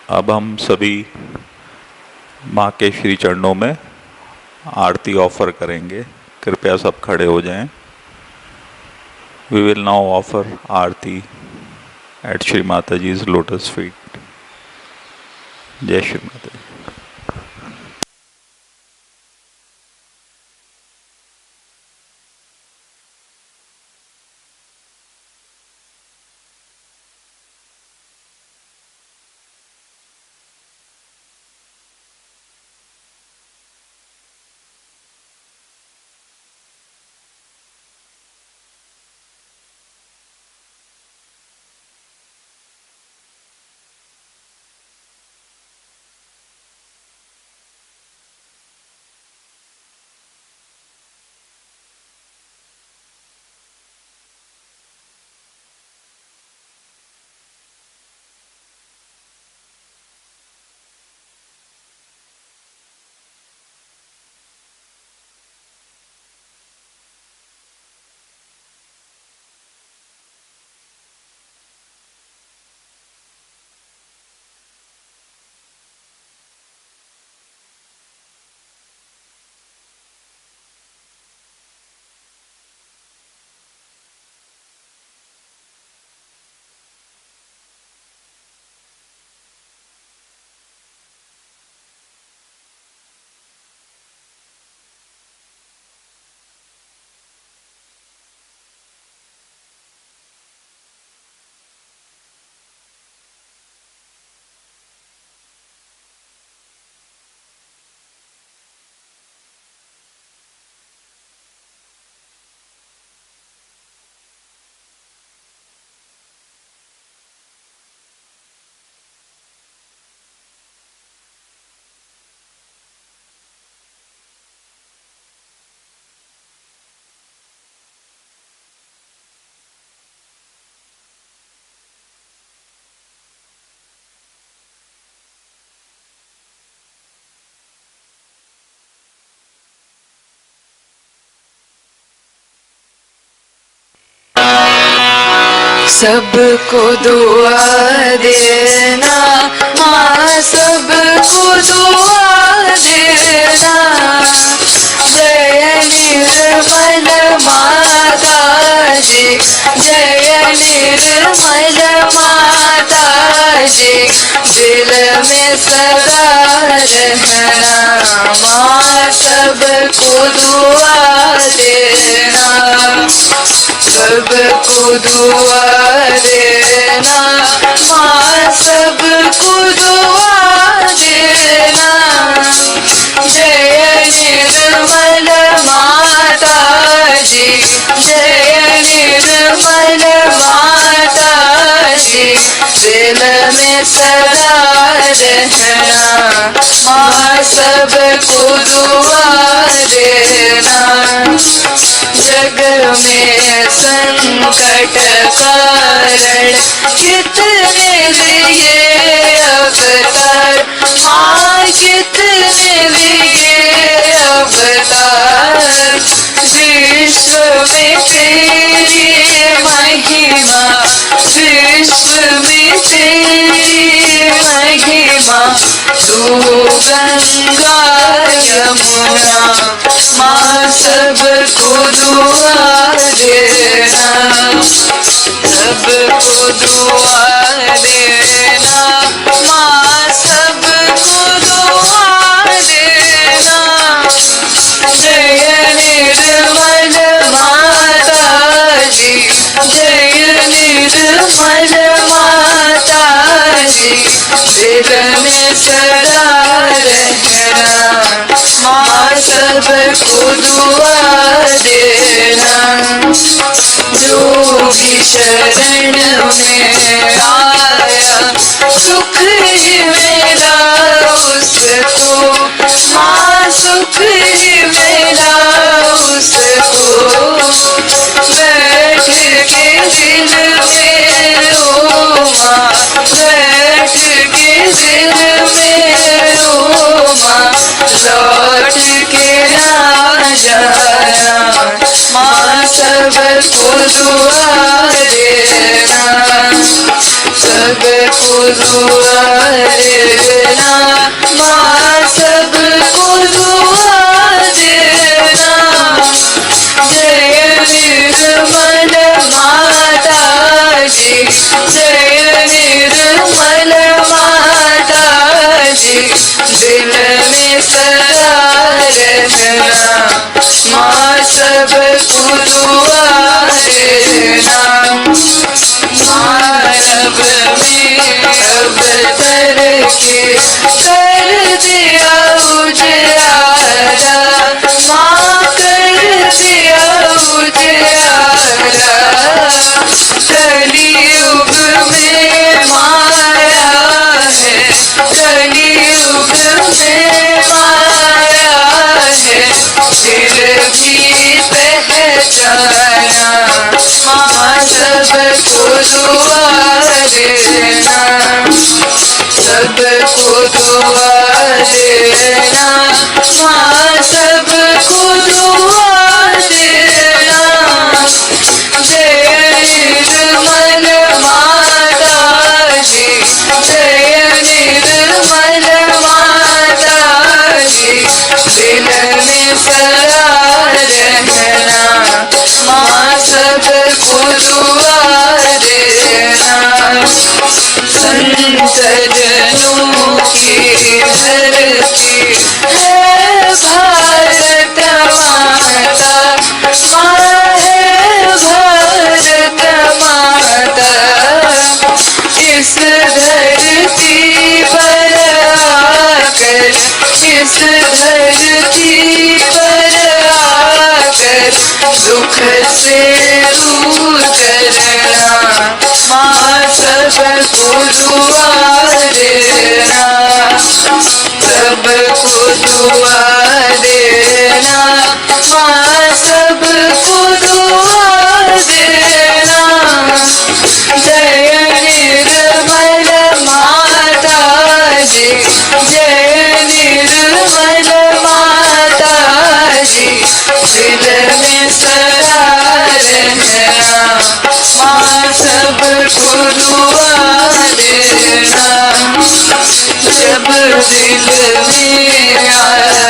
अब हम सभी माँ के श्री चरणों में आरती offer करेंगे। कृपया सब खड़े हो जाएं। We will now offer aarti at Shri Mata ji's lotus feet. जय श्री माता जी। सबको दुआ देना माँ, सबको दुआ देना। जय निर्मल माता जी, जय निर्मल माता जी। दिल में सदा रहना माँ, सबको दुआ देना। सबको दुआ देना माँ, सबको दुआ देना। जय निर्मल माता जी, जय निर्मल माता जी। दिल में सदा रहना माँ, सबको दुआ देना। जग में संकट कारण कितने लिए अवतार माँ, कितने लिए अवतार। विश्व में तेरी महिमा, विश्व में तेरी महिमा। तू गंगा यमुना माँ, सबको दुआ देना। सबको दुआ देना माँ, सबको दुआ देना। जय निर्मल माता जी, जय निर्मल माता जी। दिल में सदा रहना माँ, सबको दुआ देना। जो भी शरण में आया सुख ही मिला उसको माँ, सुख ही मिला उसको। बैठ के दिल में रो माँ, बैठ के दिल में रो माँ। लौट के ना जाना माँ, सबको दुआ देना। सबको दुआ देना, माँ सबको दुआ देना। जय निर्मल माता जी, जय निर्मल माता जी, दिल में सदा रहना, माँ सबको दुआ देना। मानव में अवतर के कर दिया उजियारा, माँ कर दिया उजियारा। कलियुग में माया है, कलियुग में माया है, फिर भी पहचाना, माँ सबको दुआ देना, सबको दुआ देना, माँ सबको दुआ देना। जय निर्मल माता जी, जय निर्मल माता जी, दिल में सदा रहना, माँ सबको दुआ देना। संत जनों की धरती है भारत माता, माँ है भारत माता। इस धरती पर आकर, इस धरती पर आकर दुख से दूर करना, माँ सबको दुआ देना, सबको दुआ देना, माँ सबको दुआ देना। जय निर्मल माता जी, जय निर्मल माता जी, दिल में सदा रहना, माँ सबको दुआ देना। जब दिल में आए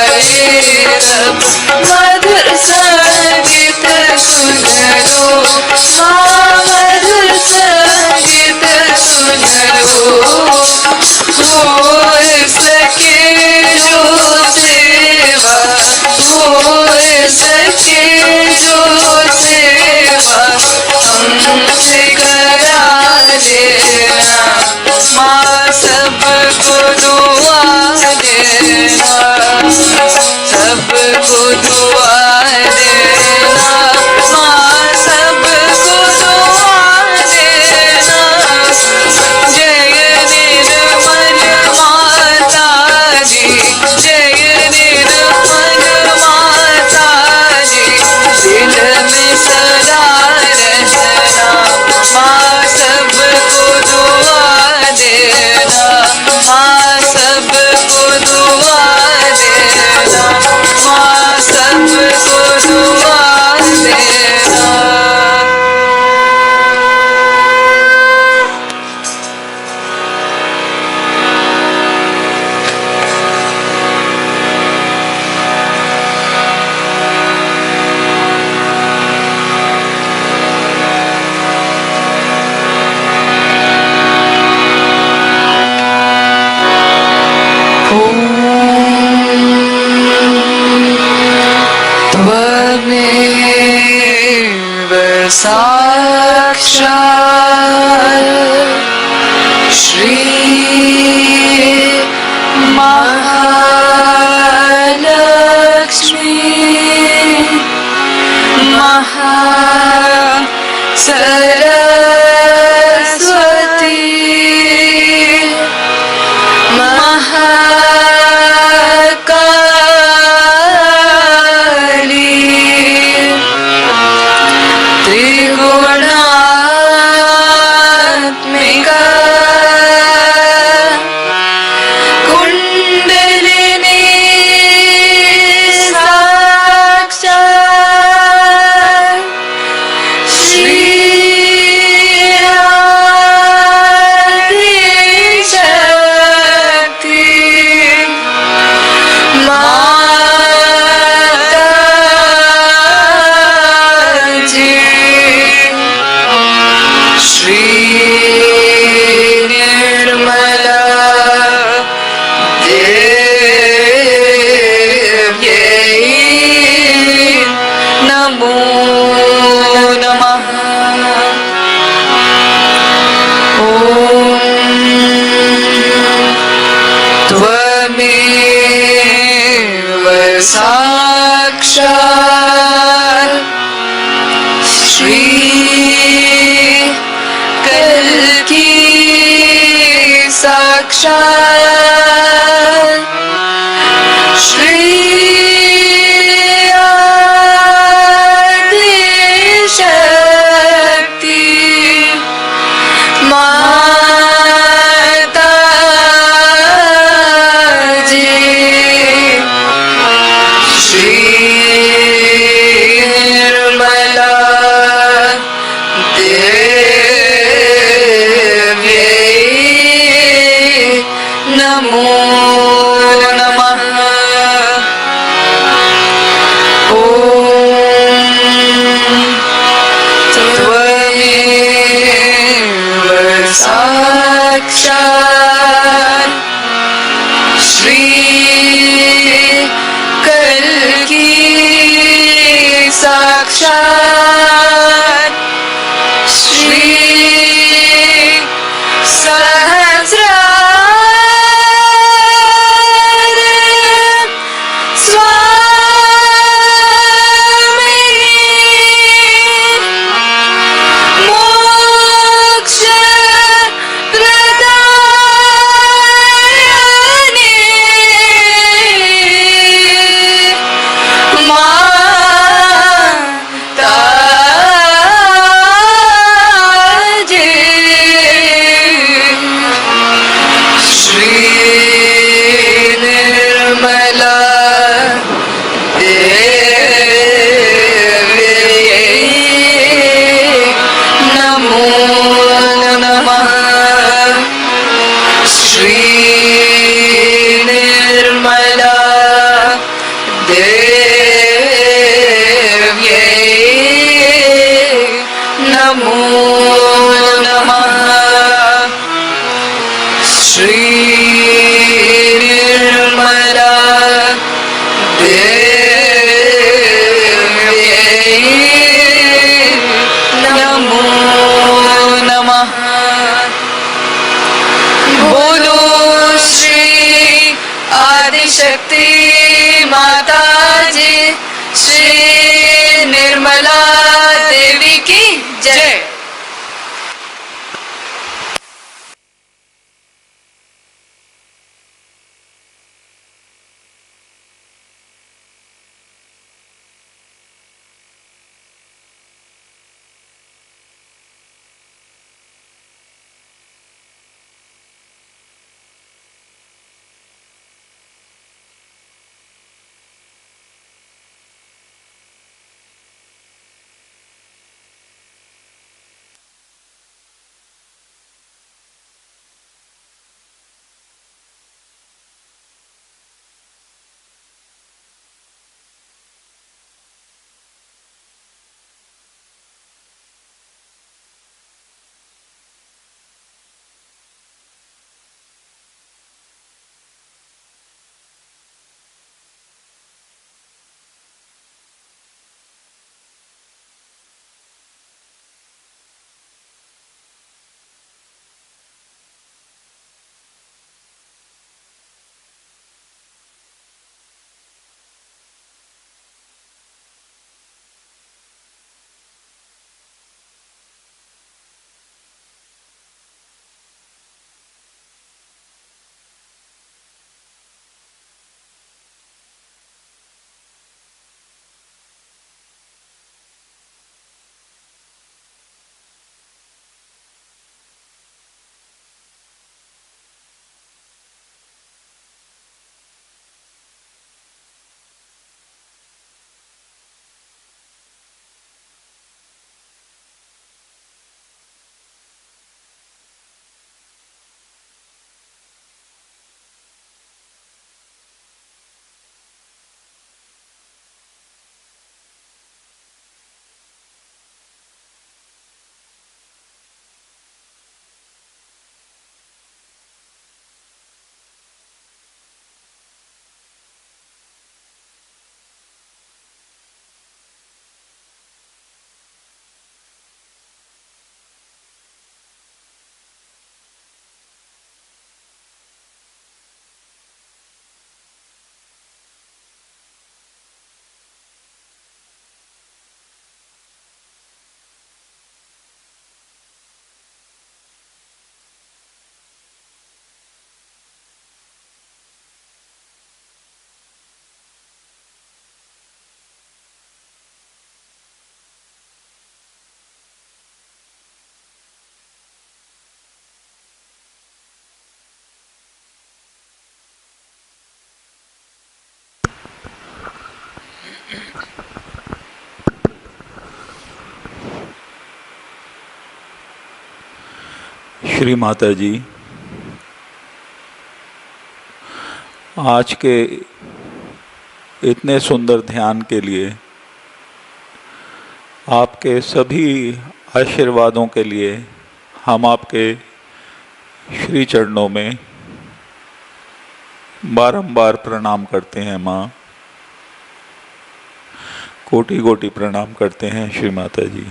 तब मधुर संगीत सुन लो, माँ मधुर संगीत सुन लो। हो सके जो सेवा, हो सके जो सेवा हमसे करा देना, माँ सबको दुआ देना, सबको दुआ देना, माँ सबको दुआ देना। जय निर्मल माता जी, जय निर्मल माता जी, दिल में सदा रहना, माँ सबको दुआ देना, माँ सबको दुआ देना, माँ सबको दुआ देना। त्वमेव साक्षात् श्री महालक्ष्मी सरस्वती महाकाली त्रिगुणात्मिका कुंडलिनी साक्षात् श्री आदिशक्ति साक्षात् श्री आदि शक्ति माता जी श्री निर्मला नमो नमः। त्वमेव साक्षात् श्री कल्की साक्षात् श्री शक्ति माता जी श्री निर्मला देवी की जय। श्री माता जी, आज के इतने सुंदर ध्यान के लिए, आपके सभी आशीर्वादों के लिए हम आपके श्री चरणों में बारंबार प्रणाम करते हैं माँ। कोटि कोटि प्रणाम करते हैं श्री माता जी।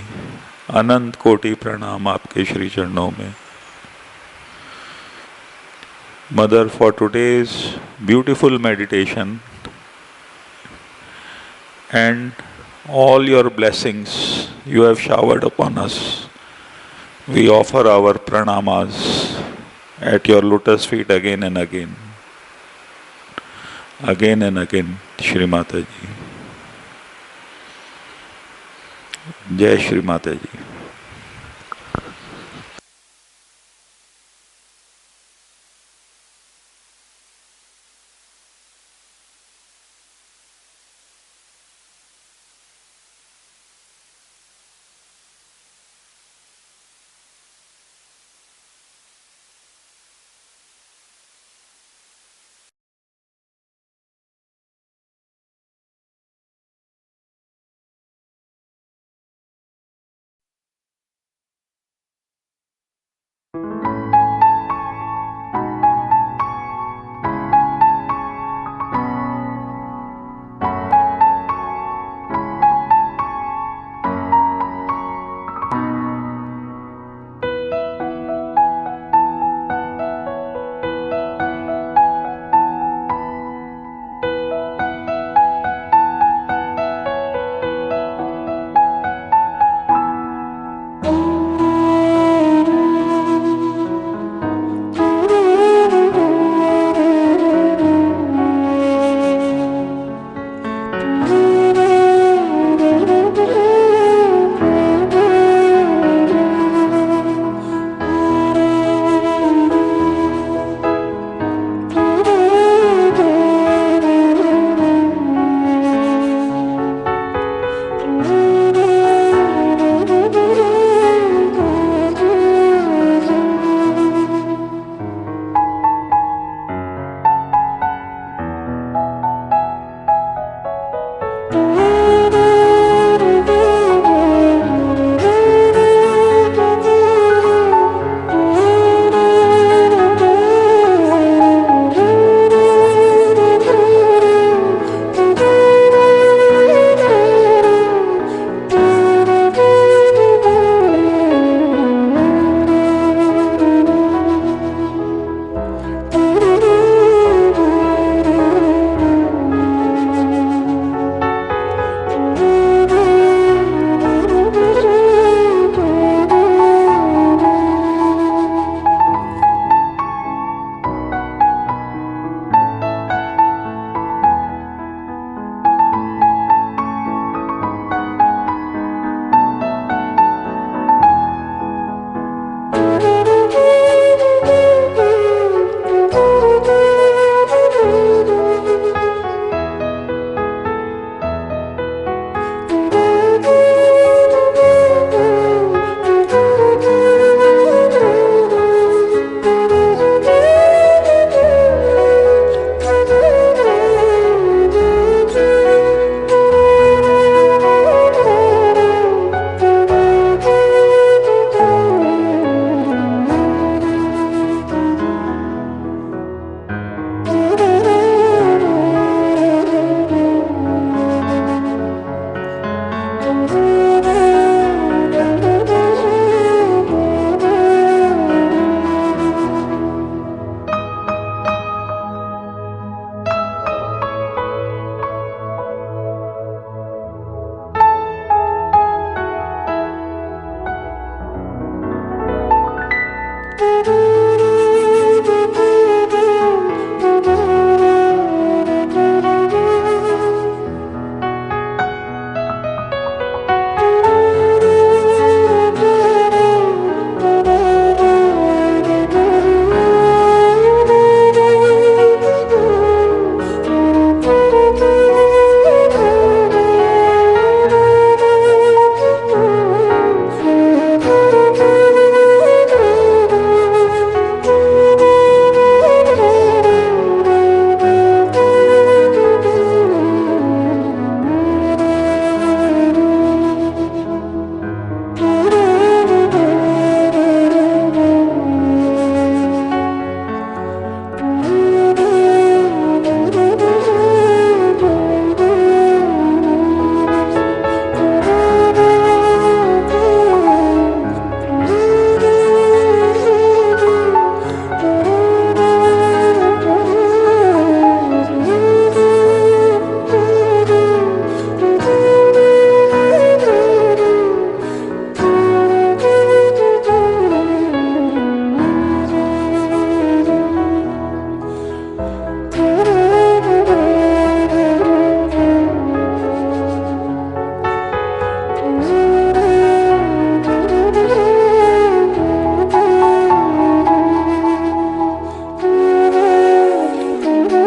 अनंत कोटि प्रणाम आपके श्री चरणों में। Mother, for today's beautiful meditation and all your blessings you have showered upon us, we offer our pranamas at your lotus feet again and again. Again and again, Shri Mata Ji. Jai Shri Mata Ji.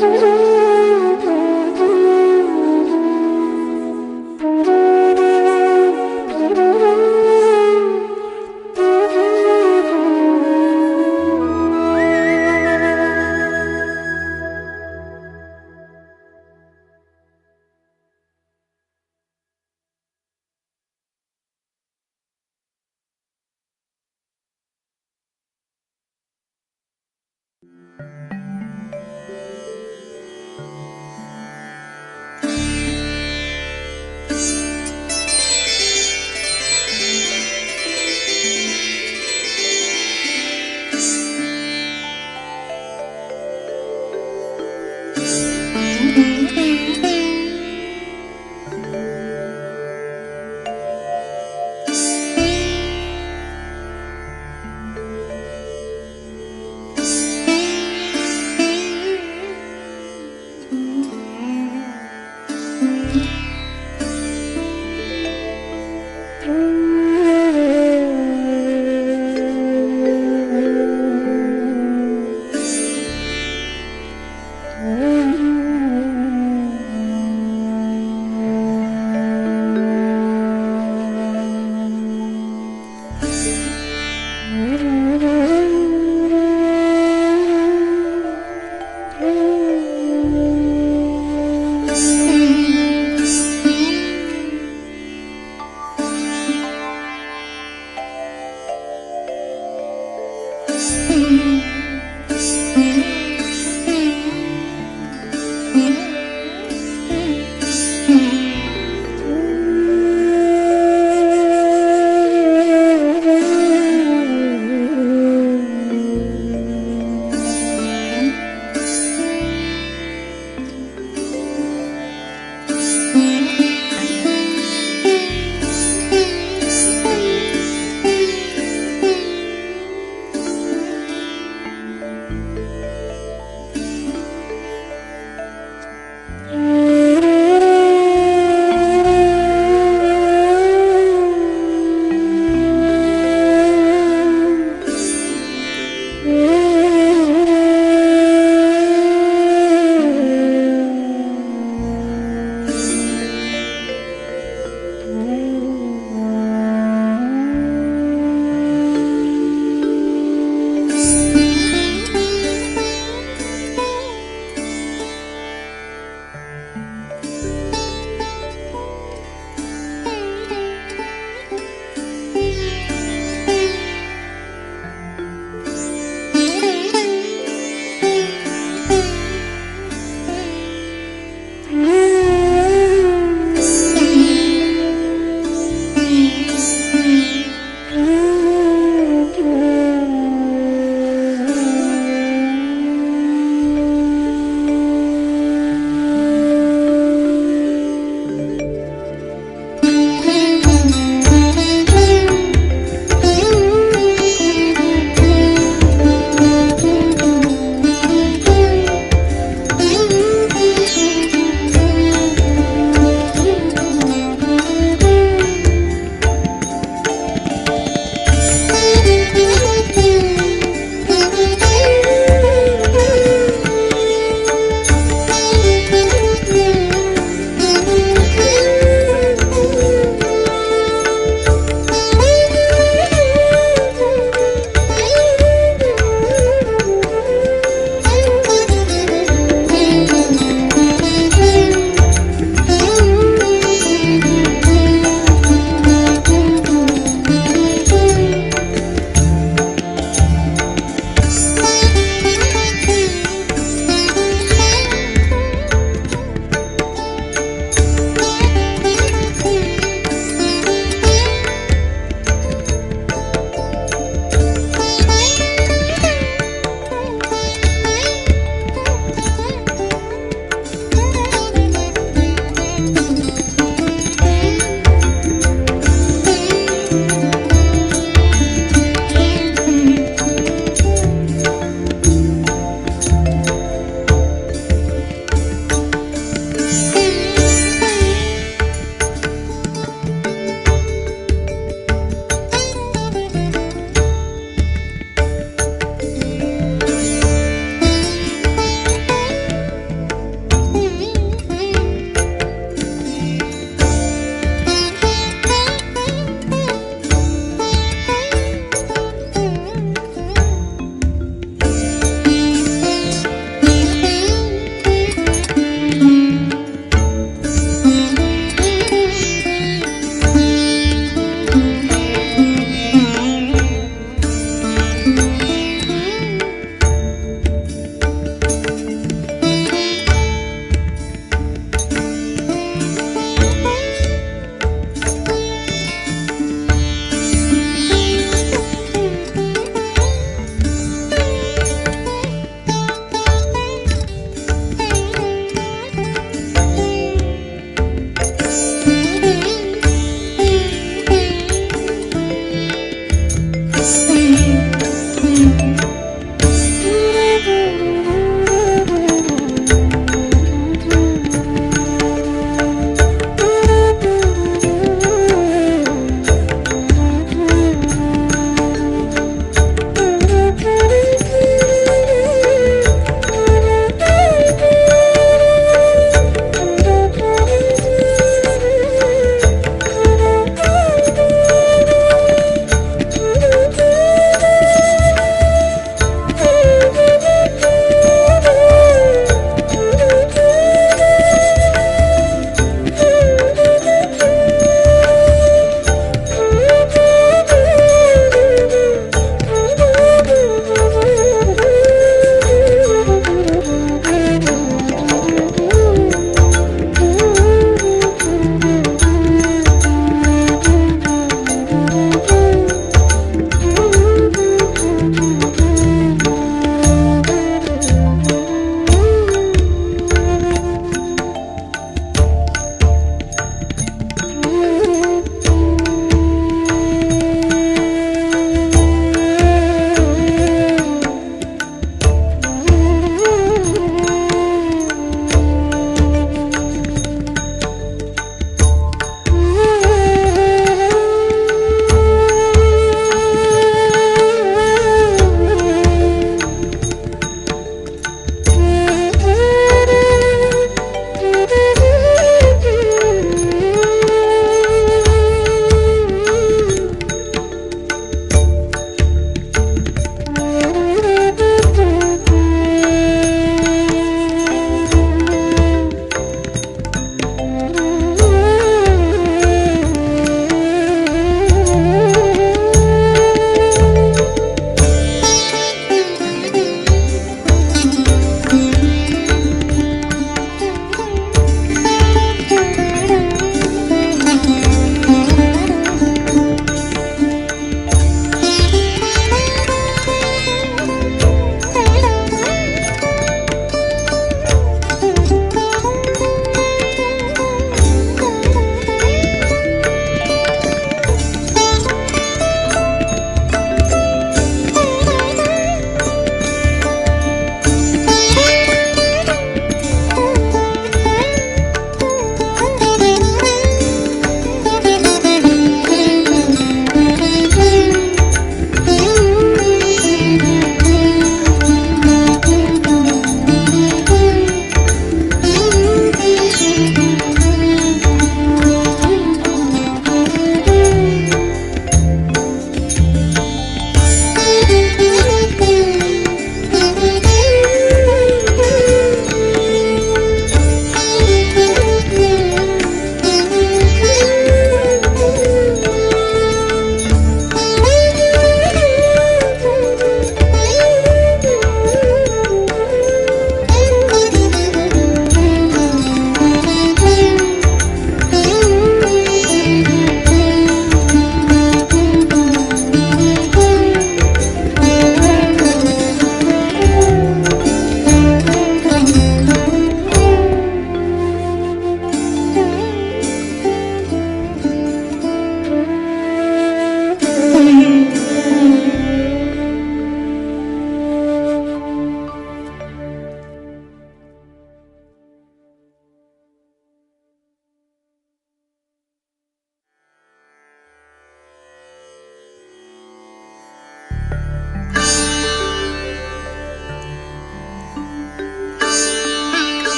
Thank you.